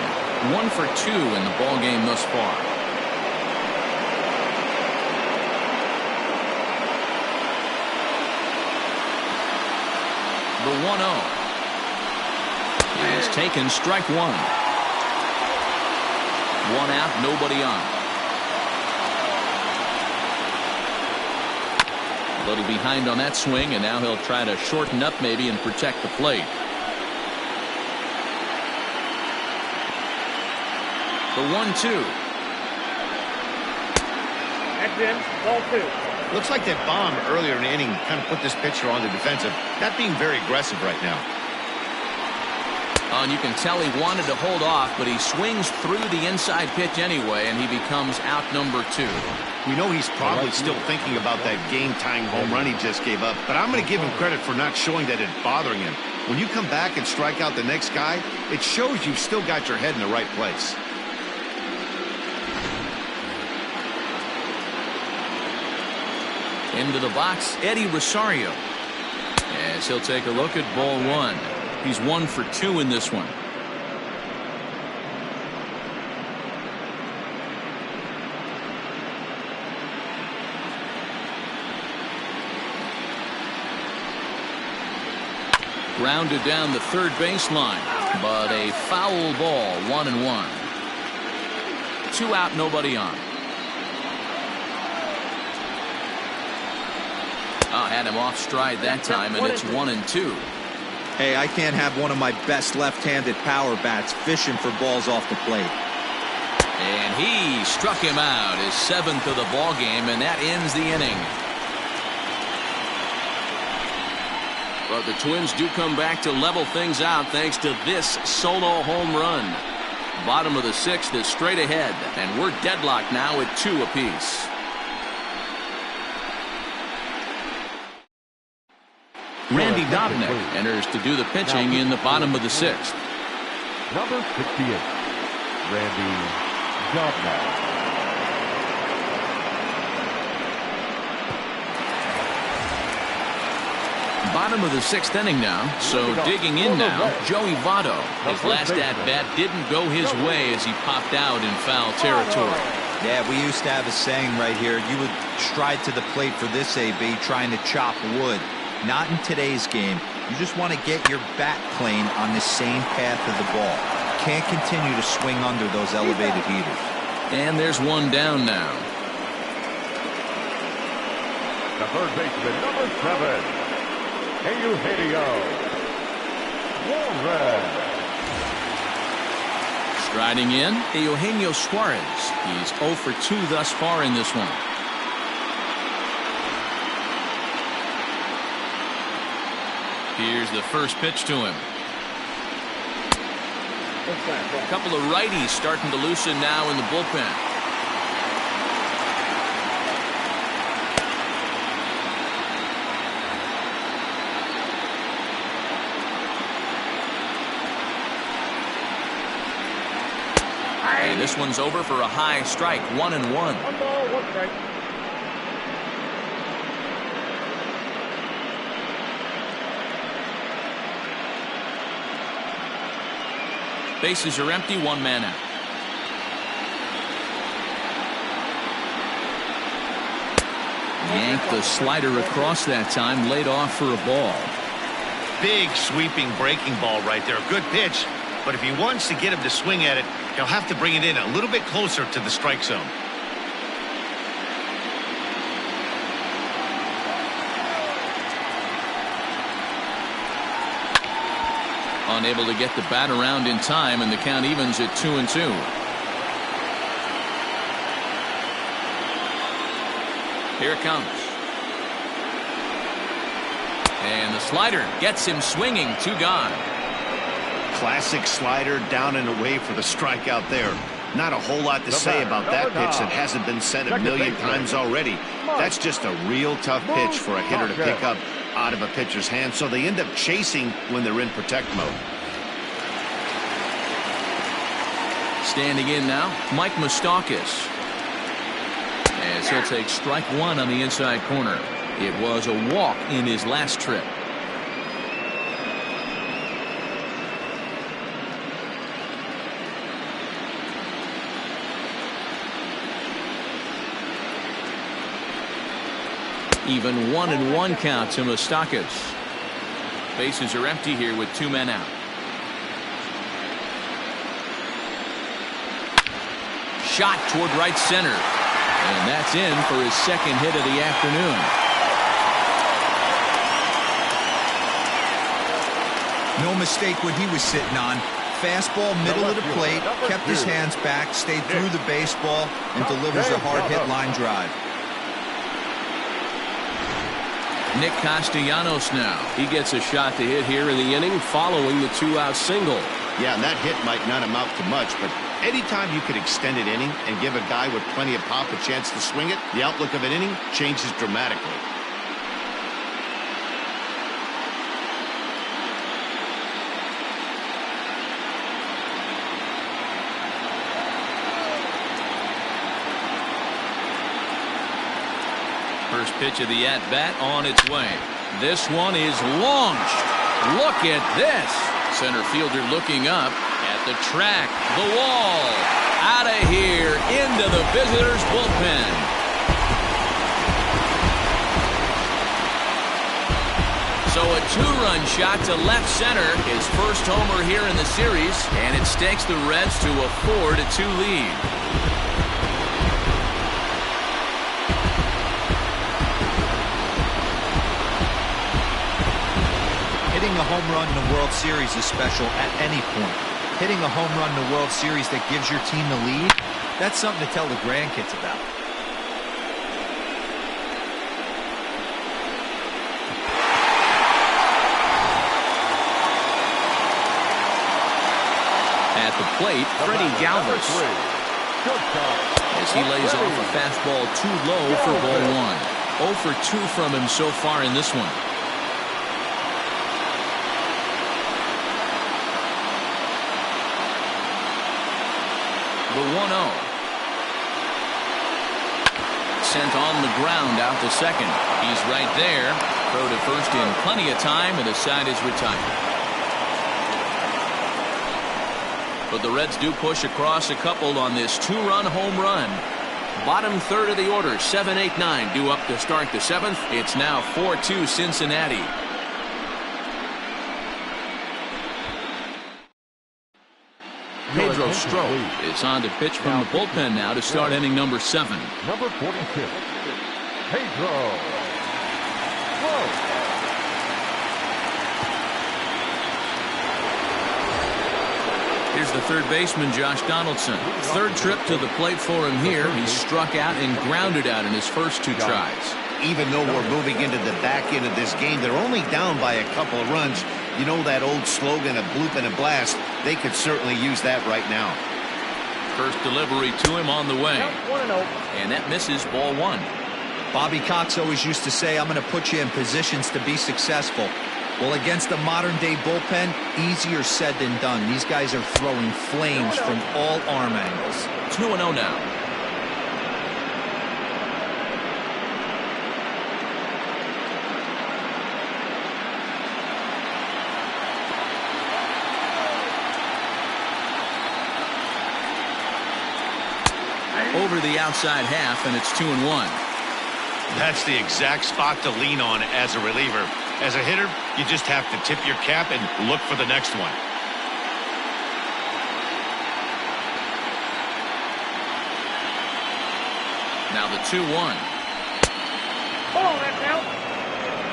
Speaker 1: 1 for 2 in the ball game thus far. The 1-0 is taken, strike one. 1 out, nobody on. A little behind on that swing, and now he'll try to shorten up maybe and protect the plate. The 1-2.
Speaker 5: That's in. Ball 2.
Speaker 6: Looks like that bomb earlier in the inning kind of put this pitcher on the defensive. Not being very aggressive right now.
Speaker 1: And you can tell he wanted to hold off, but he swings through the inside pitch anyway, and he becomes out number 2.
Speaker 2: We know he's probably still thinking about that game-tying home run he just gave up, but I'm going to give him credit for not showing that it's bothering him. When you come back and strike out the next guy, it shows you've still got your head in the right place.
Speaker 1: Into the box, Eddie Rosario. As he'll take a look at ball 1. He's 1 for 2 in this one. Grounded down the third baseline, but a foul ball, 1-1. 2 out, nobody on. Had him off stride that time, and it's 1-2.
Speaker 4: Hey, I can't have one of my best left-handed power bats fishing for balls off the plate.
Speaker 1: And he struck him out, his 7th of the ball game, and that ends the inning. But the Twins do come back to level things out thanks to this solo home run. Bottom of the 6th is straight ahead, and we're deadlocked now at 2 apiece. Randy Dobnak enters to do the pitching in the bottom of the 6th.
Speaker 3: Number 68, Randy Dobnak.
Speaker 1: Bottom of the 6th inning now, so digging in now, Joey Votto. His last at-bat didn't go his way as he popped out in foul territory.
Speaker 4: Yeah, we used to have a saying right here, you would stride to the plate for this AB trying to chop wood. Not in today's game. You just want to get your bat plane on the same path of the ball. Can't continue to swing under those elevated heaters.
Speaker 1: And there's one down now.
Speaker 3: The third baseman, number 7, Eugenio Suarez.
Speaker 1: Striding in, Eugenio Suarez. He's 0 for 2 thus far in this one. Here's the first pitch to him. A couple of righties starting to loosen now in the bullpen. And this one's over for a high strike, 1-1.
Speaker 5: 1 ball, 1 strike.
Speaker 1: Bases are empty, 1 man out. Yanked the slider across that time, laid off for a ball.
Speaker 6: Big sweeping breaking ball right there. Good pitch, but if he wants to get him to swing at it, he'll have to bring it in a little bit closer to the strike zone.
Speaker 1: Unable to get the bat around in time, and the count evens at 2-2. Here it comes. And the slider gets him swinging, 2 gone.
Speaker 2: Classic slider, down and away for the strikeout there. Not a whole lot to say about that pitch that hasn't been said a million times already. That's just a real tough pitch for a hitter to pick up out of a pitcher's hand, so they end up chasing when they're in protect mode.
Speaker 1: Standing in now, Mike Moustakas. As he'll take strike 1 on the inside corner. It was a walk in his last trip. Even 1-1 count to Moustakas. Bases are empty here with 2 men out. Shot toward right center. And that's in for his 2nd hit of the afternoon.
Speaker 4: No mistake what he was sitting on. Fastball, middle of the plate, kept his hands back, stayed through the baseball, and delivers a hard-hit line drive.
Speaker 1: Nick Castellanos now. He gets a shot to hit here in the inning following the 2-out single.
Speaker 2: Yeah, and that hit might not amount to much, but anytime you could extend an inning and give a guy with plenty of pop a chance to swing it, the outlook of an inning changes dramatically.
Speaker 1: First pitch of the at-bat on its way. This one is launched. Look at this. Center fielder looking up at the track, the wall. Out of here, into the visitors' bullpen. So a two-run shot to left center, his first homer here in the series, and it stakes the Reds to a 4-2 lead.
Speaker 4: Hitting a home run in the World Series is special at any point. Hitting a home run in the World Series that gives your team the lead, that's something to tell the grandkids about.
Speaker 1: At the plate, Freddie Galvis. As he lays off a fastball too low for ball one. 0 for 2 from him so far in this one. The 1-0. Sent on the ground out to second. He's right there. Throw to first in plenty of time, and the side is retired. But the Reds do push across a couple on this two-run home run. Bottom third of the order, 7-8-9 due up to start the seventh. It's now 4-2 Cincinnati. Pedro Strop is on to pitch from the bullpen now to start inning number 7.
Speaker 3: Number 46, Pedro Strop.
Speaker 1: Here's the third baseman, Josh Donaldson. Third trip to the plate for him here. He struck out and grounded out in his first 2 tries.
Speaker 2: Even though we're moving into the back end of this game, they're only down by a couple of runs. You know that old slogan, a bloop and a blast? They could certainly use that right now.
Speaker 1: First delivery to him on the way. And that misses ball 1.
Speaker 4: Bobby Cox always used to say, I'm going to put you in positions to be successful. Well, against the modern-day bullpen, easier said than done. These guys are throwing flames from all arm angles.
Speaker 1: 2-0 now. Over the outside half, and it's 2-1.
Speaker 6: That's the exact spot to lean on as a reliever. As a hitter, you just have to tip your cap and look for the next one.
Speaker 1: Now the 2-1.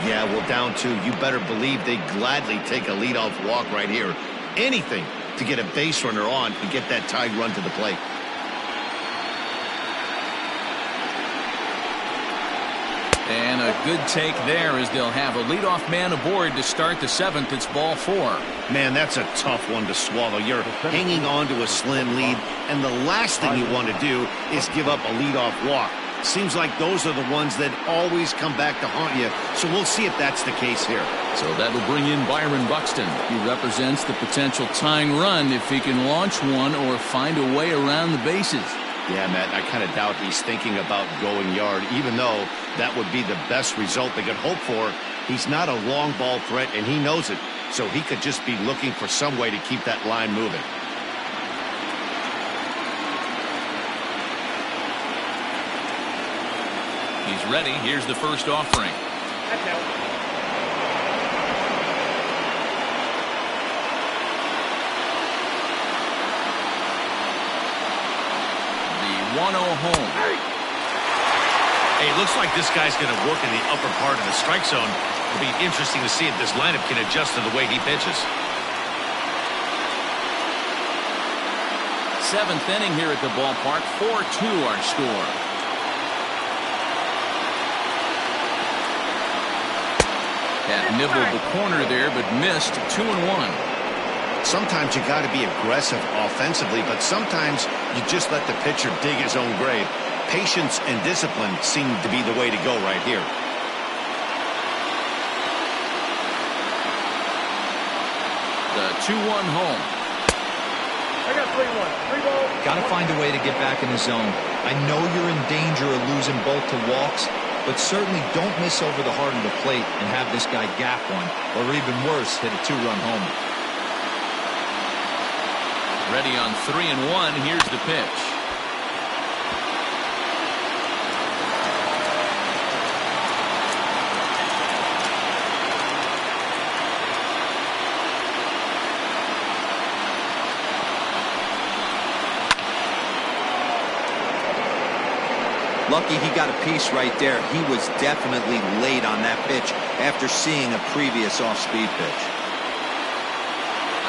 Speaker 2: Yeah, well, down 2. You better believe they gladly take a leadoff walk right here. Anything to get a base runner on and get that tied run to the plate.
Speaker 1: And a good take there as they'll have a leadoff man aboard to start the 7th. It's ball 4.
Speaker 2: Man, that's a tough one to swallow. You're hanging on to a slim lead, and the last thing you want to do is give up a leadoff walk. Seems like those are the ones that always come back to haunt you, so we'll see if that's the case here.
Speaker 1: So that'll bring in Byron Buxton. He represents the potential tying run if he can launch one or find a way around the bases.
Speaker 2: Yeah, Matt, I kind of doubt he's thinking about going yard, even though that would be the best result they could hope for. He's not a long ball threat, and he knows it, so he could just be looking for some way to keep that line moving.
Speaker 1: He's ready. Here's the first offering. The 1-0 home.
Speaker 6: Hey, it looks like this guy's going to work in the upper part of the strike zone. It'll be interesting to see if this lineup can adjust to the way he pitches.
Speaker 1: 7th inning here at the ballpark. 4-2 our score. That nibbled the corner there, but missed. 2-1.
Speaker 2: Sometimes you got to be aggressive offensively, but sometimes you just let the pitcher dig his own grave. Patience and discipline seem to be the way to go right here.
Speaker 1: The 2-1 home.
Speaker 5: I got 3-1. 3 balls.
Speaker 4: Got to find a way to get back in the zone. I know you're in danger of losing both to walks, but certainly don't miss over the heart of the plate and have this guy gap one, or even worse, hit a 2-run homer.
Speaker 1: Ready on 3-1. Here's the pitch.
Speaker 4: Lucky he got a piece right there. He was definitely late on that pitch after seeing a previous off-speed pitch.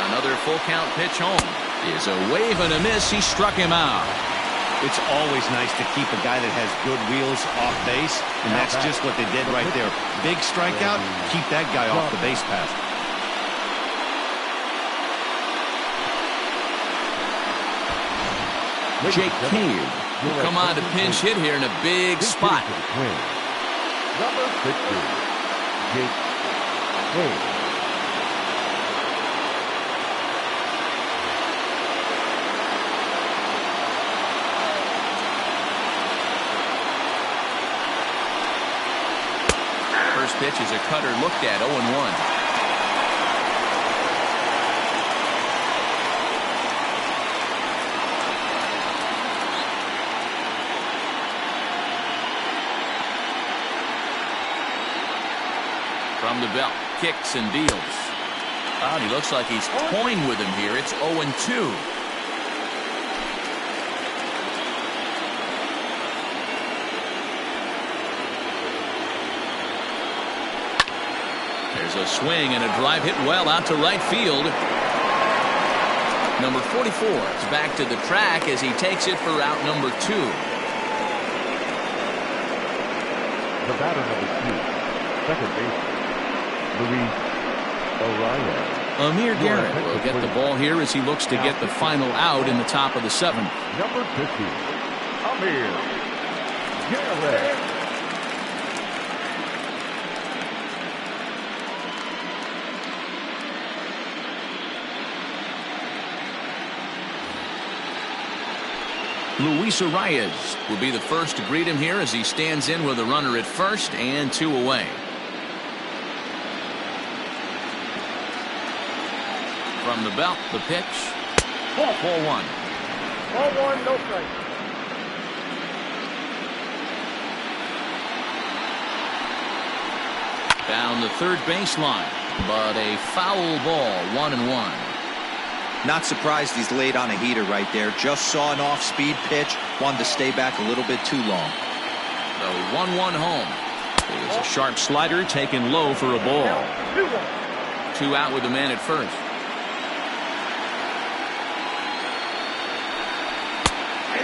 Speaker 1: Another full count pitch home is a wave and a miss. He struck him out.
Speaker 2: It's always nice to keep a guy that has good wheels off base, and that's just what they did right there. Big strikeout, keep that guy off the base path.
Speaker 1: Jake Cave will come on to pinch hit here in a big spot.
Speaker 3: Number 50, Jake Cave.
Speaker 1: First pitch is a cutter looked at, 0-1. From the belt, kicks and deals. Oh, and he looks like he's toying with him here. It's 0-2. There's a swing and a drive hit well out to right field. Number 44 is back to the track as he takes it for out number 2.
Speaker 3: The batter number 2, second baseman, Luis Arraez.
Speaker 1: Amir Garrett will get the ball here as he looks to get the final out in the top of the 7th.
Speaker 3: Number 50, Amir Garrett.
Speaker 1: Luis Arraez will be the first to greet him here as he stands in with a runner at first and 2 away. From the belt, the pitch. Ball 1.
Speaker 5: Ball 1, no strike.
Speaker 1: Down the third baseline, but a foul ball, 1-1.
Speaker 4: Not surprised he's laid on a heater right there. Just saw an off-speed pitch. Wanted to stay back a little bit too long.
Speaker 1: The 1-1 home. It was a sharp slider taken low for a ball. 2 out with the man at first.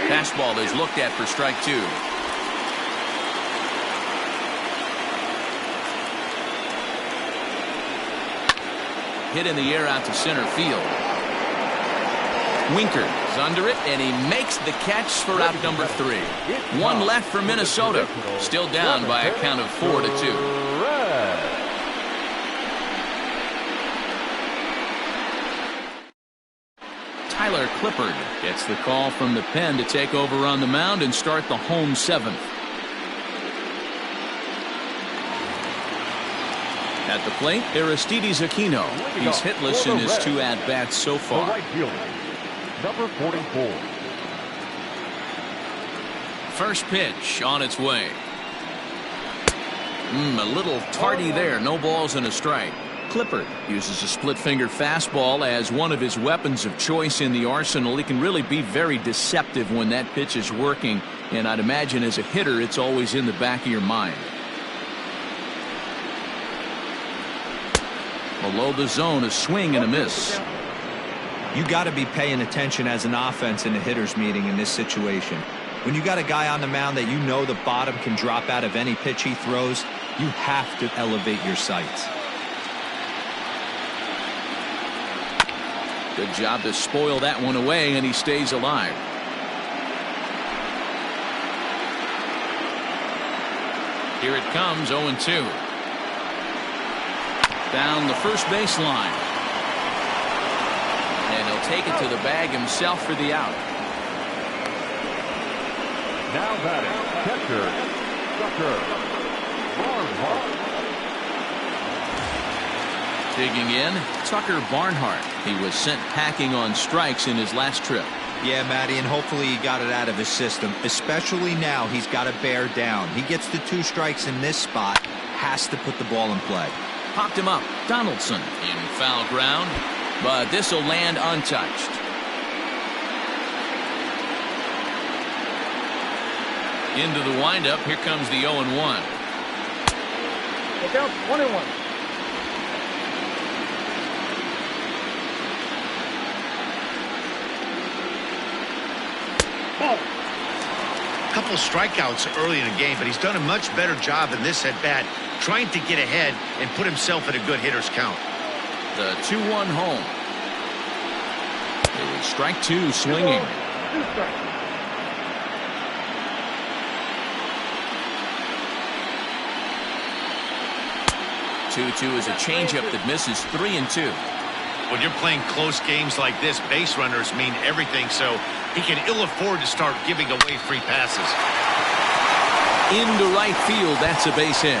Speaker 1: Fastball is looked at for strike 2. Hit in the air out to center field. Winker is under it, and he makes the catch for out number 3. 1 left for Minnesota. Still down by a count of 4-2. Tyler Clippard gets the call from the pen to take over on the mound and start the home 7th. At the plate, Aristides Aquino. He's hitless in his 2 at-bats so far.
Speaker 3: Right fielder, number 44.
Speaker 1: First pitch on its way. A little tardy there. No balls and a strike. Clippard uses a split-finger fastball as one of his weapons of choice in the arsenal. He can really be very deceptive when that pitch is working, and I'd imagine as a hitter it's always in the back of your mind. Below the zone, a swing and a miss.
Speaker 4: You got to be paying attention as an offense in a hitter's meeting in this situation. When you got a guy on the mound that you know the bottom can drop out of any pitch he throws, you have to elevate your sights.
Speaker 1: Good job to spoil that one away, and he stays alive. Here it comes, 0-2. Down the first baseline. And he'll take it to the bag himself for the out.
Speaker 3: Now batting, catcher, Tucker Barnhart.
Speaker 1: Digging in, Tucker Barnhart. He was sent packing on strikes in his last trip.
Speaker 4: Yeah, Matty, and hopefully he got it out of his system. Especially now, he's got to bear down. He gets the 2 strikes in this spot, has to put the ball in play.
Speaker 1: Popped him up. Donaldson in foul ground, but this will land untouched. Into the windup. Here comes the 0-1.
Speaker 5: Look out, 1-1.
Speaker 6: Couple strikeouts early in the game, but he's done a much better job in this at bat, trying to get ahead and put himself in a good hitter's count.
Speaker 1: The 2-1 home. It was strike 2 swinging.
Speaker 5: 2 strikes.
Speaker 1: 2-2 is a changeup that misses 3-2.
Speaker 6: When you're playing close games like this, base runners mean everything, so he can ill afford to start giving away free passes.
Speaker 1: Into right field, that's a base hit.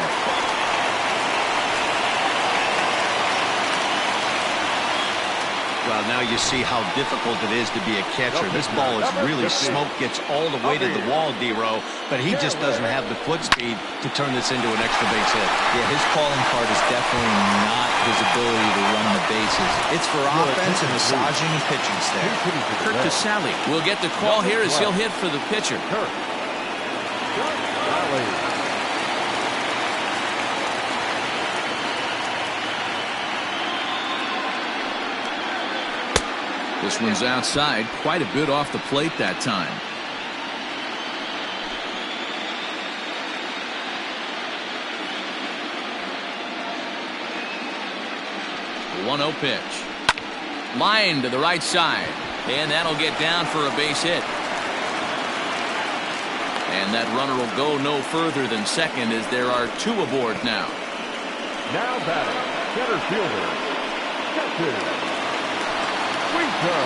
Speaker 2: Well, now you see how difficult it is to be a catcher. This ball is really smoke, gets all the way to the wall, D-Row, but he just doesn't have the foot speed to turn this into an extra base hit.
Speaker 4: Yeah, his calling card is definitely not his ability to run the bases. It's for offense and massaging and pitching staff.
Speaker 1: Kurt Casale will get the call here as he'll hit for the pitcher. This one's outside, quite a bit off the plate that time. The 1-0 pitch. Line to the right side. And that'll get down for a base hit. And that runner will go no further than second as there are 2 aboard now.
Speaker 3: Now batting, center fielder, catcher, Winker.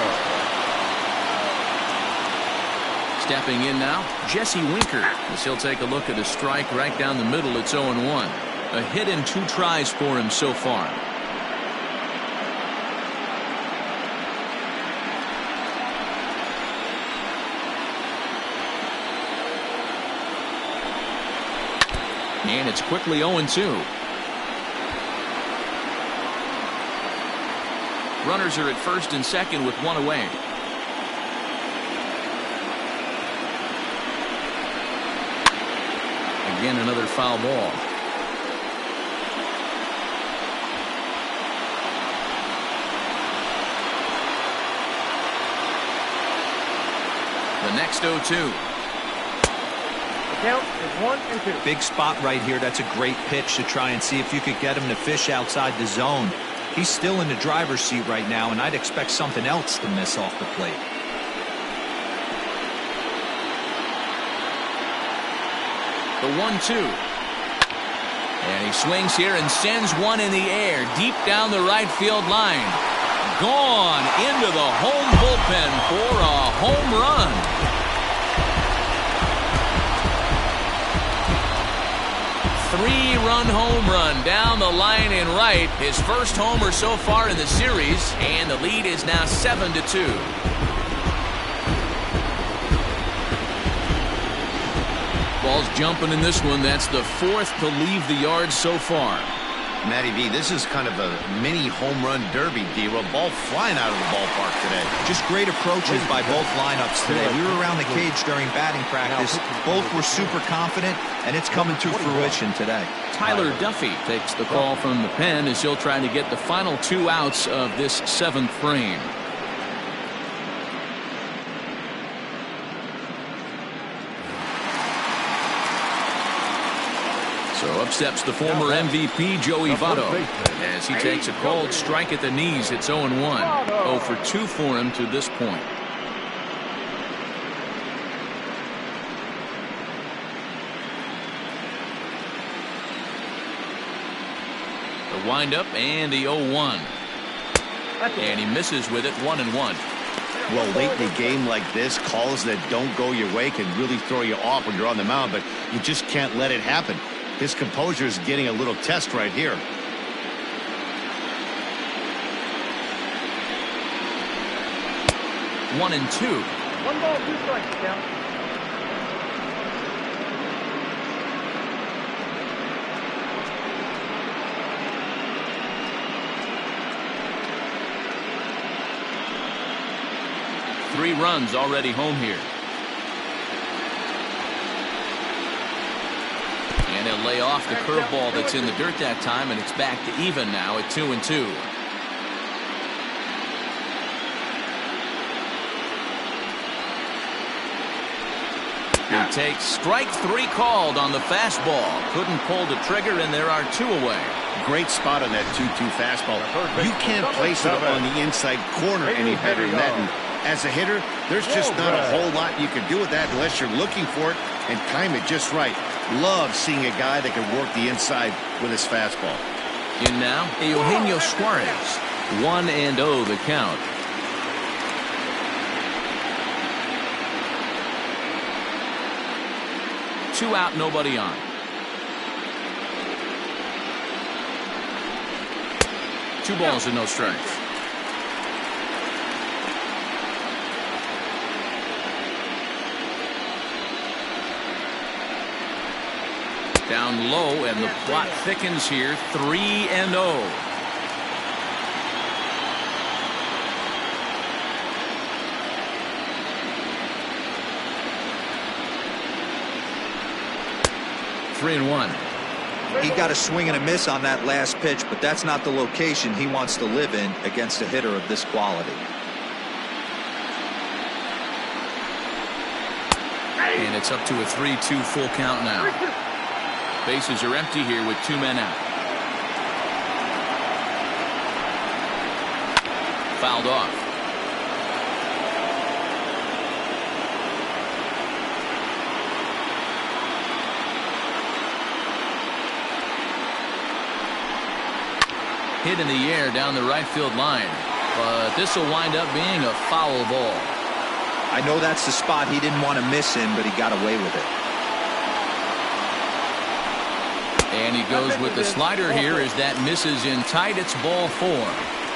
Speaker 1: Stepping in now, Jesse Winker, as he'll take a look at a strike right down the middle. It's 0-1. A hit in 2 tries for him so far. And it's quickly 0-2. Runners are at first and second with 1 away. Again, another foul ball. The next 0-2.
Speaker 5: The count is 1-2.
Speaker 4: Big spot right here. That's a great pitch to try and see if you could get him to fish outside the zone. He's still in the driver's seat right now, and I'd expect something else to miss off the plate.
Speaker 1: The 1-2. And he swings here and sends one in the air deep down the right field line. Gone into the home bullpen for a home run. 3-run home run down the line in right. His first homer so far in the series, and the lead is now 7-2. Ball's jumping in this one. That's the 4th to leave the yard so far.
Speaker 6: Matty V, this is kind of a mini home run derby, D-Row. Ball flying out of the ballpark today.
Speaker 4: Just great approaches by both lineups today. We were around the cage during batting practice. Both were super confident, and it's coming to fruition today.
Speaker 1: Tyler Duffy takes the call from the pen as he'll try to get the final 2 outs of this 7th frame. So up steps the former MVP Joey Votto as he takes a cold strike at the knees. It's 0-1. 0 for 2 for him to this point. The windup and the 0-1. And he misses with it. 1-1.
Speaker 2: Well, late in a game like this, calls that don't go your way can really throw you off when you're on the mound, but you just can't let it happen. His composure is getting a little test right here.
Speaker 1: One and two.
Speaker 5: 1 ball, 2 strikes, count.
Speaker 1: Three runs already home here. And he'll lay off the curveball that's in the dirt that time, and it's back to even now at 2-2. He takes strike 3 called on the fastball. Couldn't pull the trigger, and there are 2 away.
Speaker 2: Great spot on that 2-2 fastball. You can't place it on the inside corner any better than that. And as a hitter, there's just not a whole lot you can do with that unless you're looking for it and time it just right. Love seeing a guy that can work the inside with his fastball.
Speaker 1: In now, Eugenio Suarez. 1-0 the count. Two out, nobody on. Two balls and no strikes. Down low, and the plot thickens here. 3-0. Three and one.
Speaker 4: He got a swing and a miss on that last pitch, but that's not the location he wants to live in against a hitter of this quality.
Speaker 1: And it's up to a 3-2 full count now. Bases are empty here with 2 men out. Fouled off. Hit in the air down the right field line, but this will wind up being a foul ball.
Speaker 4: I know that's the spot he didn't want to miss in, but he got away with it.
Speaker 1: And he goes with the slider here as that misses in tight. It's ball 4.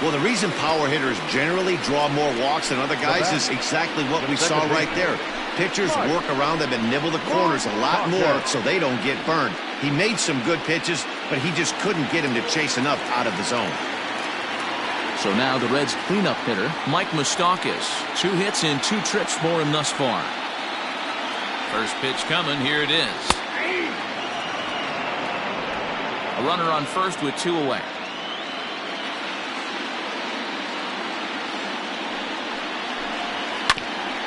Speaker 2: Well, the reason power hitters generally draw more walks than other guys is exactly what we saw right there. Pitchers work around them and nibble the corners a lot more so they don't get burned. He made some good pitches, but he just couldn't get him to chase enough out of the zone.
Speaker 1: So now the Reds' cleanup hitter, Mike Moustakas. 2 hits in 2 trips for him thus far. First pitch coming. Here it is. A runner on first with 2 away.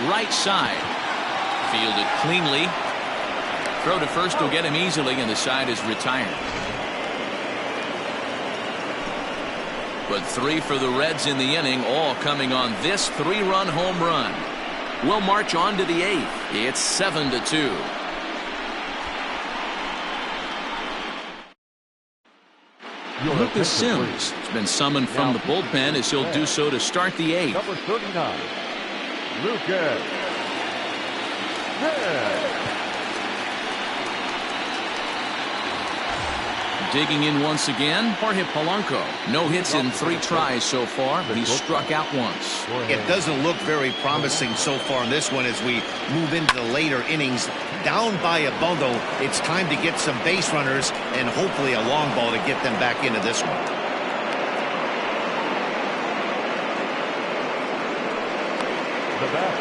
Speaker 1: Right side. Fielded cleanly. Throw to first will get him easily, and the side is retired. But 3 for the Reds in the inning, all coming on this 3-run home run. We'll march on to the 8th. It's 7-2. Lucas Sims has been summoned from the bullpen as he'll do so to start the 8th.
Speaker 3: Number 39, Lucas.
Speaker 1: Digging in once again, Jorge Polanco. No hits in 3 tries so far, but he's struck out once.
Speaker 2: It doesn't look very promising so far in this one as we move into the later innings. Down by a bundle, it's time to get some base runners and hopefully a long ball to get them back into this one.
Speaker 3: The bat,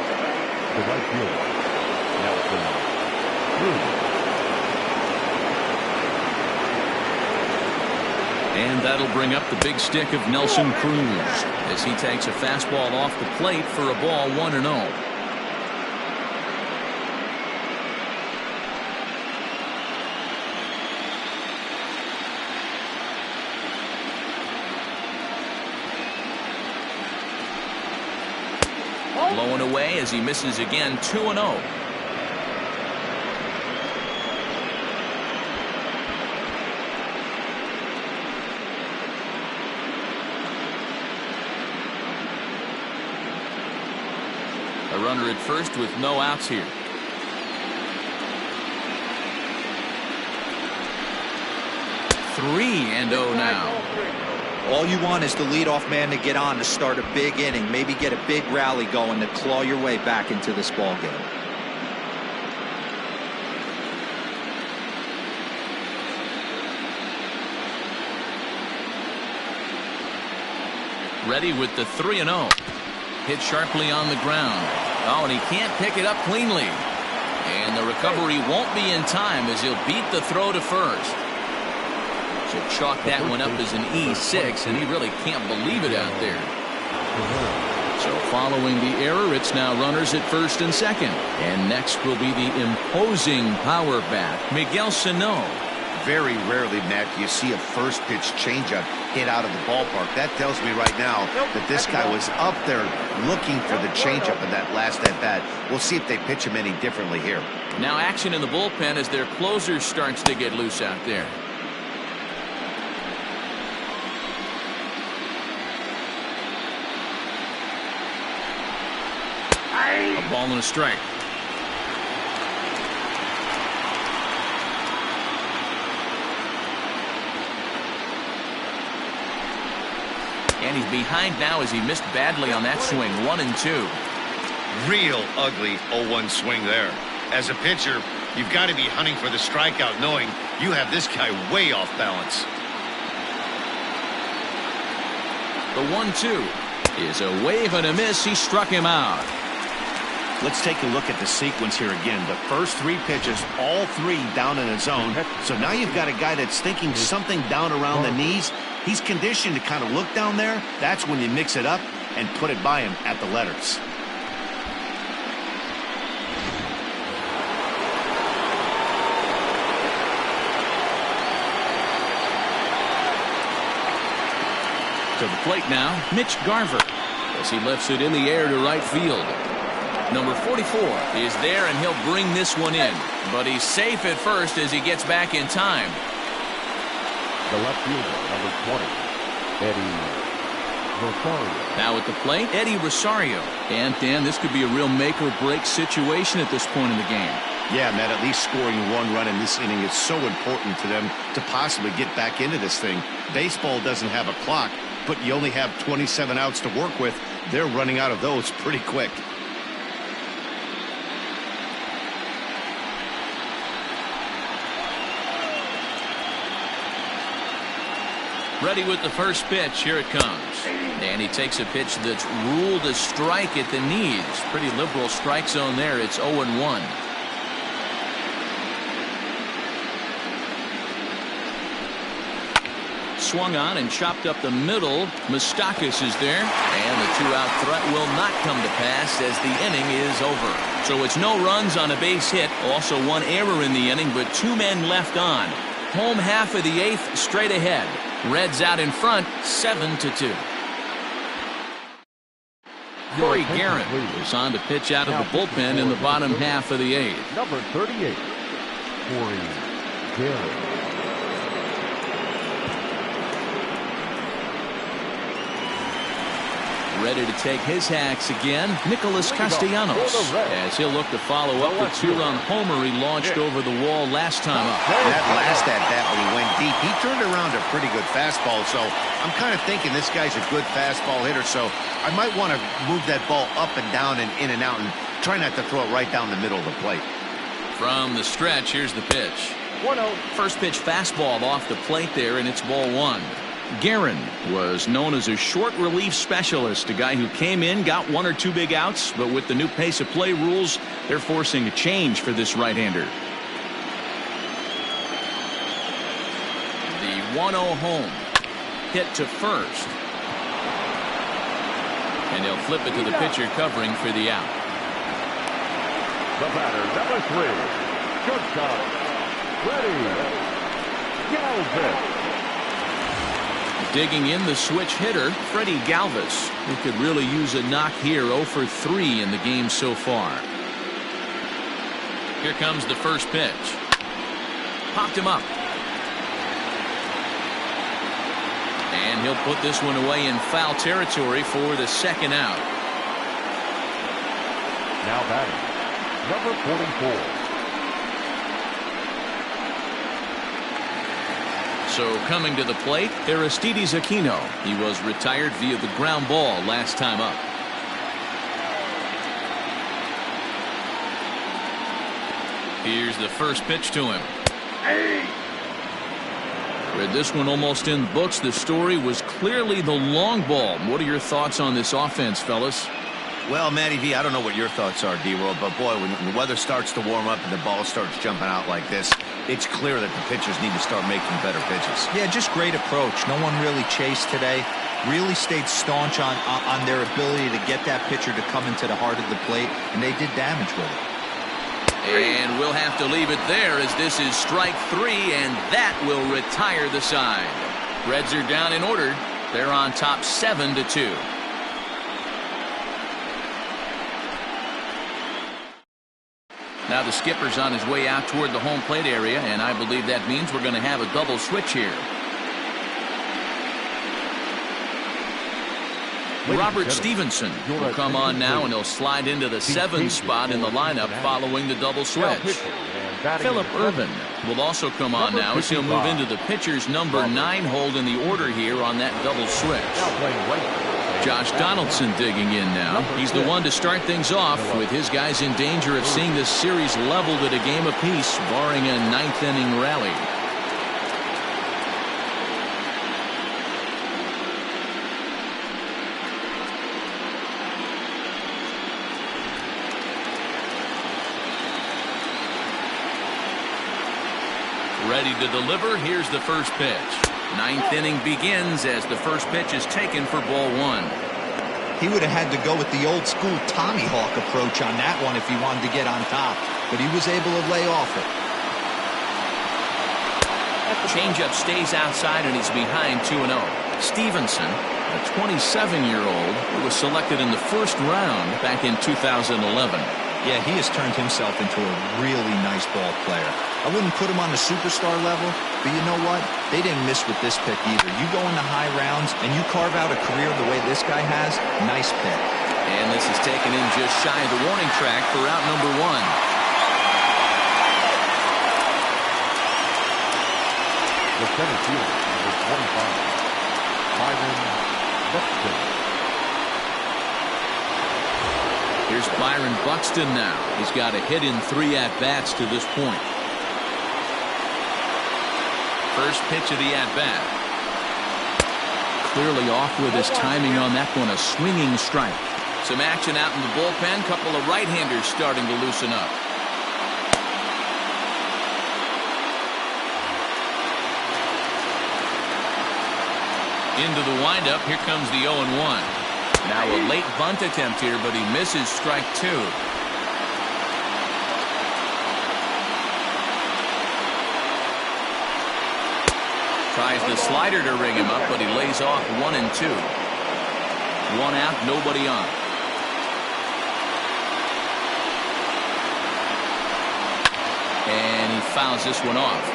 Speaker 3: the right fielder, Nelson Cruz.
Speaker 1: And that'll bring up the big stick of Nelson Cruz as he takes a fastball off the plate for a ball 1-0. 0 away as he misses again, 2-0. A runner at first with no outs here. Three and 0 now.
Speaker 4: All you want is the leadoff man to get on to start a big inning, maybe get a big rally going to claw your way back into this ball game.
Speaker 1: Ready with the 3-0. Hit sharply on the ground. Oh, and he can't pick it up cleanly. And the recovery won't be in time as he'll beat the throw to first. Should chalk that one up as an E6, and he really can't believe it out there. So following the error, it's now runners at first and second. And next will be the imposing power bat, Miguel Sano.
Speaker 6: Very rarely, Matt, do you see a first pitch changeup hit out of the ballpark. That tells me right now that this guy was up there looking for the changeup in that last at bat. We'll see if they pitch him any differently here.
Speaker 1: Now action in the bullpen as their closer starts to get loose out there. A ball and a strike. And he's behind now as he missed badly on that swing. 1-2.
Speaker 6: Real ugly 0-1 swing there. As a pitcher, you've got to be hunting for the strikeout, knowing you have this guy way off balance.
Speaker 1: The 1-2 is a wave and a miss. He struck him out.
Speaker 2: Let's take a look at the sequence here again. The first three pitches, all three down in the zone. So now you've got a guy that's thinking something down around the knees. He's conditioned to kind of look down there. That's when you mix it up and put it by him at the letters.
Speaker 1: To the plate now, Mitch Garver, as he lifts it in the air to right field. Number 44 is there, and he'll bring this one in. But he's safe at first as he gets back in time.
Speaker 3: The left fielder, number 20, Eddie Rosario.
Speaker 1: Now at the plate, Eddie Rosario. And, Dan, this could be a real make-or-break situation at this point in the game.
Speaker 2: Yeah, Matt, at least scoring one run in this inning is so important to them to possibly get back into this thing. Baseball doesn't have a clock, but you only have 27 outs to work with. They're running out of those pretty quick.
Speaker 1: Ready with the first pitch. Here it comes. And he takes a pitch that's ruled a strike at the knees. Pretty liberal strike zone there. It's 0-1. Swung on and chopped up the middle. Moustakas is there. And the two-out threat will not come to pass as the inning is over. So it's no runs on a base hit. Also one error in the inning, but two men left on. Home half of the eighth, straight ahead. Reds out in front, 7-2. Corey Guerin is on to pitch out of the bullpen in the bottom half of the eighth.
Speaker 3: Number 38, Corey Guerin.
Speaker 1: Ready to take his hacks again, Nicholas Castellanos, as he'll look to follow up the two-run homer he launched over the wall last time up.
Speaker 6: That last at-bat when he went deep, he turned around a pretty good fastball, so I'm kind of thinking this guy's a good fastball hitter, so I might want to move that ball up and down and in and out and try not to throw it right down the middle of the plate.
Speaker 1: From the stretch, here's the pitch.
Speaker 3: 1-0.
Speaker 1: First pitch fastball off the plate there, and it's ball one. Guerin was known as a short relief specialist, a guy who came in, got one or two big outs, but with the new pace of play rules, they're forcing a change for this right-hander. The 1-0 home hit to first. And he'll flip it to the pitcher covering for the out.
Speaker 3: The batter, number 3, shortstop, Freddie Galvin.
Speaker 1: Digging in the switch hitter, Freddie Galvis, who could really use a knock here. 0 for 3 in the game so far. Here comes the first pitch. Popped him up. And he'll put this one away in foul territory for the second out.
Speaker 3: Now batting, number 44.
Speaker 1: So coming to the plate, Aristides Aquino. He was retired via the ground ball last time up. Here's the first pitch to him. Read this one almost in the books. The story was clearly the long ball. What are your thoughts on this offense, fellas?
Speaker 2: Well, Matty V, I don't know what your thoughts are, D-World, but boy, when the weather starts to warm up and the ball starts jumping out like this, it's clear that the pitchers need to start making better pitches.
Speaker 4: Yeah, just great approach. No one really chased today. Really stayed staunch on their ability to get that pitcher to come into the heart of the plate, and they did damage with it.
Speaker 1: And we'll have to leave it there as this is strike 3, and that will retire the side. Reds are down in order. They're on top 7-2. Now the skipper's on his way out toward the home plate area, and I believe that means we're going to have a double switch here. Robert Stevenson will come on now, and he'll slide into the 7 spot in the lineup following the double switch. Philip Irvin will also come on now as he'll move into the pitcher's number 9 hold in the order here on that double switch. Josh Donaldson digging in now. He's the one to start things off, with his guys in danger of seeing this series leveled at a game apiece, barring a 9th inning rally. Ready to deliver. Here's the first pitch. 9th inning begins as the first pitch is taken for ball 1.
Speaker 4: He would have had to go with the old school Tommy Hawk approach on that one if he wanted to get on top, but he was able to lay off it.
Speaker 1: Changeup stays outside and he's behind 2-0. Stevenson, a 27-year-old who was selected in the first round back in 2011.
Speaker 4: Yeah, he has turned himself into a really nice ball player. I wouldn't put him on the superstar level, but you know what? They didn't miss with this pick either. You go into high rounds and you carve out a career the way this guy has, nice pick.
Speaker 1: And this is taken in just shy of the warning track for out number 1.
Speaker 3: The center fielder, number 25, Byron Buxton.
Speaker 1: Here's Byron Buxton now. He's got a hit in 3 at-bats to this point. First pitch of the at-bat. Clearly off with his timing on that one. A swinging strike. Some action out in the bullpen. Couple of right-handers starting to loosen up. Into the windup. Here comes the 0-1. Now a late bunt attempt here, but he misses strike 2. Tries the slider to ring him up, but he lays off 1 and 2. 1 out, nobody on. And he fouls this one off.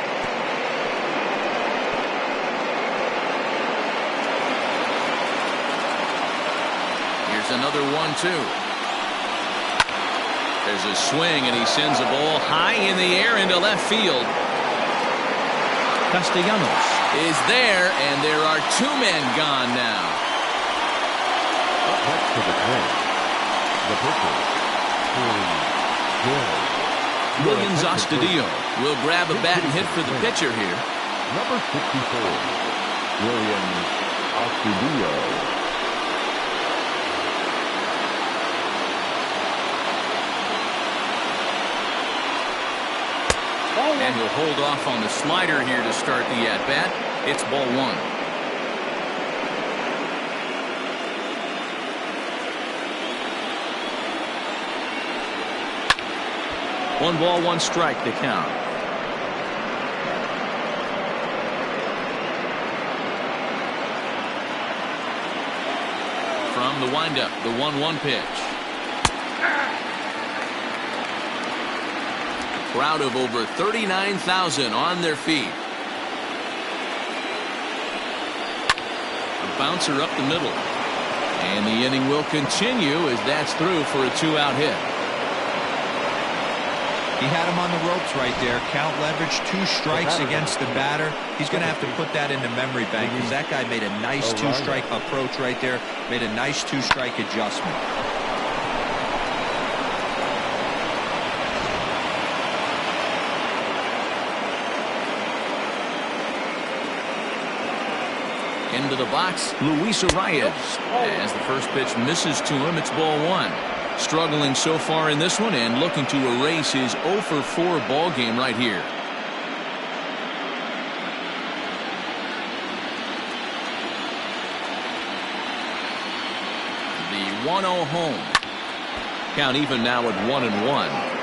Speaker 1: Here's another 1-2. There's a swing, and he sends a ball high in the air into left field. Castellanos is there, and there are 2 men gone now.
Speaker 3: Up next to the plate, the pitcher,
Speaker 1: Williams Astudillo will grab a bat and hit for the pitcher here.
Speaker 3: Number 64, Williams Astudillo.
Speaker 1: And he'll hold off on the slider here to start the at-bat. It's ball 1. 1 ball, 1 strike to count. From the windup, the 1-1 pitch. A crowd of over 39,000 on their feet. A bouncer up the middle. And the inning will continue as that's through for a 2-out hit.
Speaker 4: He had him on the ropes right there. Count leverage, 2 strikes against the batter. He's going to have to put that in the memory bank because that guy made a nice 2-strike approach right there. Made a nice 2-strike adjustment.
Speaker 1: Into the box, Luis Arias. As the first pitch misses to him, it's ball 1. Struggling so far in this one and looking to erase his 0 for 4 ball game right here. The 1-0 home. Count even now at 1-1.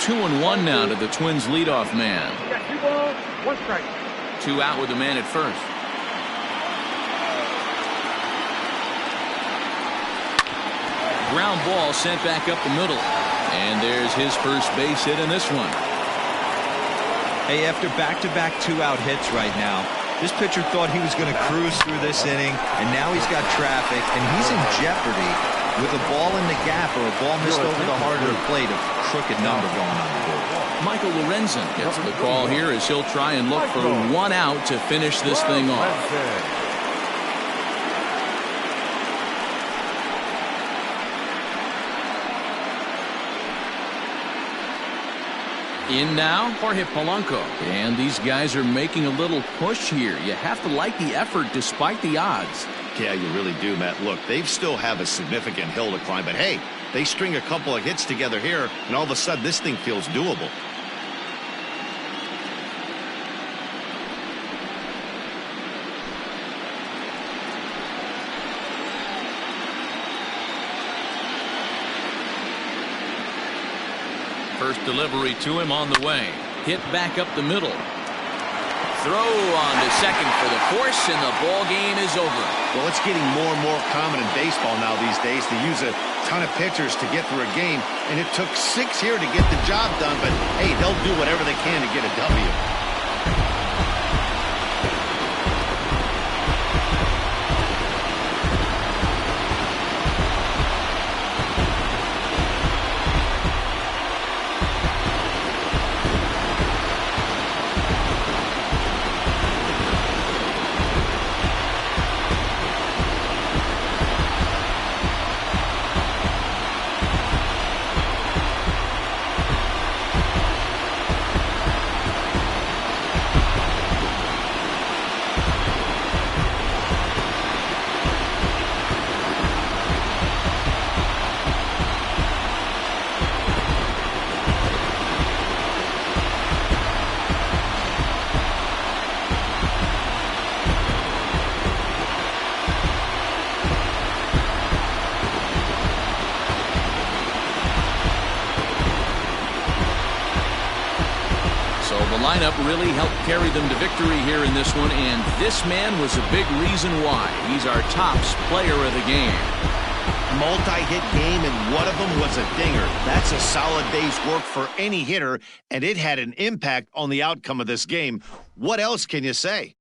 Speaker 1: 2-1 now to the Twins leadoff man.
Speaker 5: You got 2 balls, 1 strike.
Speaker 1: 2 out with the man at first. Ground ball sent back up the middle. And there's his first base hit in this one.
Speaker 4: Hey, after back-to-back 2-out hits right now, this pitcher thought he was going to cruise through this inning, and now he's got traffic, and he's in jeopardy with a ball in the gap or a ball missed over the heart of the plate, a crooked number going on the board.
Speaker 1: Michael Lorenzen gets the call here as he'll try and look for 1 out to finish this thing off. In now, Jorge Polanco. And these guys are making a little push here. You have to like the effort despite the odds.
Speaker 2: Yeah, you really do, Matt. Look, they still have a significant hill to climb, but hey, they string a couple of hits together here, and all of a sudden this thing feels doable.
Speaker 1: First delivery to him on the way. Hit back up the middle. Throw on to second for the force, and the ball game is over.
Speaker 2: Well, it's getting more and more common in baseball now these days to use a ton of pitchers to get through a game, and it took 6 here to get the job done, but hey, they'll do whatever they can to get a W.
Speaker 1: Lineup really helped carry them to victory here in this one, and this man was a big reason why. He's our tops player of the game.
Speaker 2: Multi-hit game, and one of them was a dinger. That's a solid day's work for any hitter, and it had an impact on the outcome of this game. What else can you say?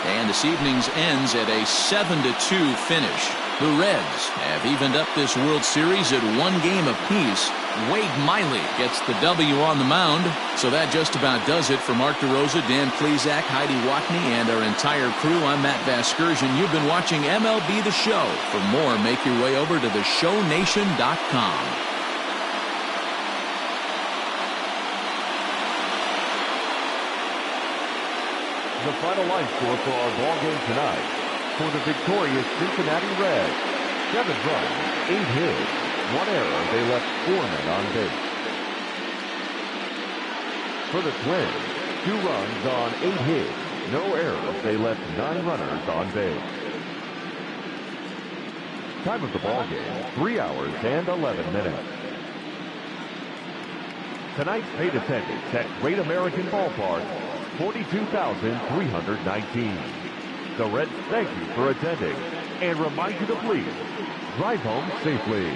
Speaker 1: And this evening's ends at a 7-2 finish. The Reds have evened up this World Series at 1 game apiece. Wade Miley gets the W on the mound. So that just about does it for Mark DeRosa, Dan Plesac, Heidi Watney, and our entire crew. I'm Matt Vasgersian. You've been watching MLB The Show. For more, make your way over to theshownation.com.
Speaker 3: the final line score for our ball game tonight. For the victorious Cincinnati Reds, 7 runs, 8 hits, 1 error. They left 4 men on base. For the Twins, 2 runs on 8 hits, no errors. They left 9 runners on base. Time of the ball game, 3 hours and 11 minutes. Tonight's paid attendance at Great American Ballpark, 42,319. The Reds thank you for attending and remind you to please drive home safely.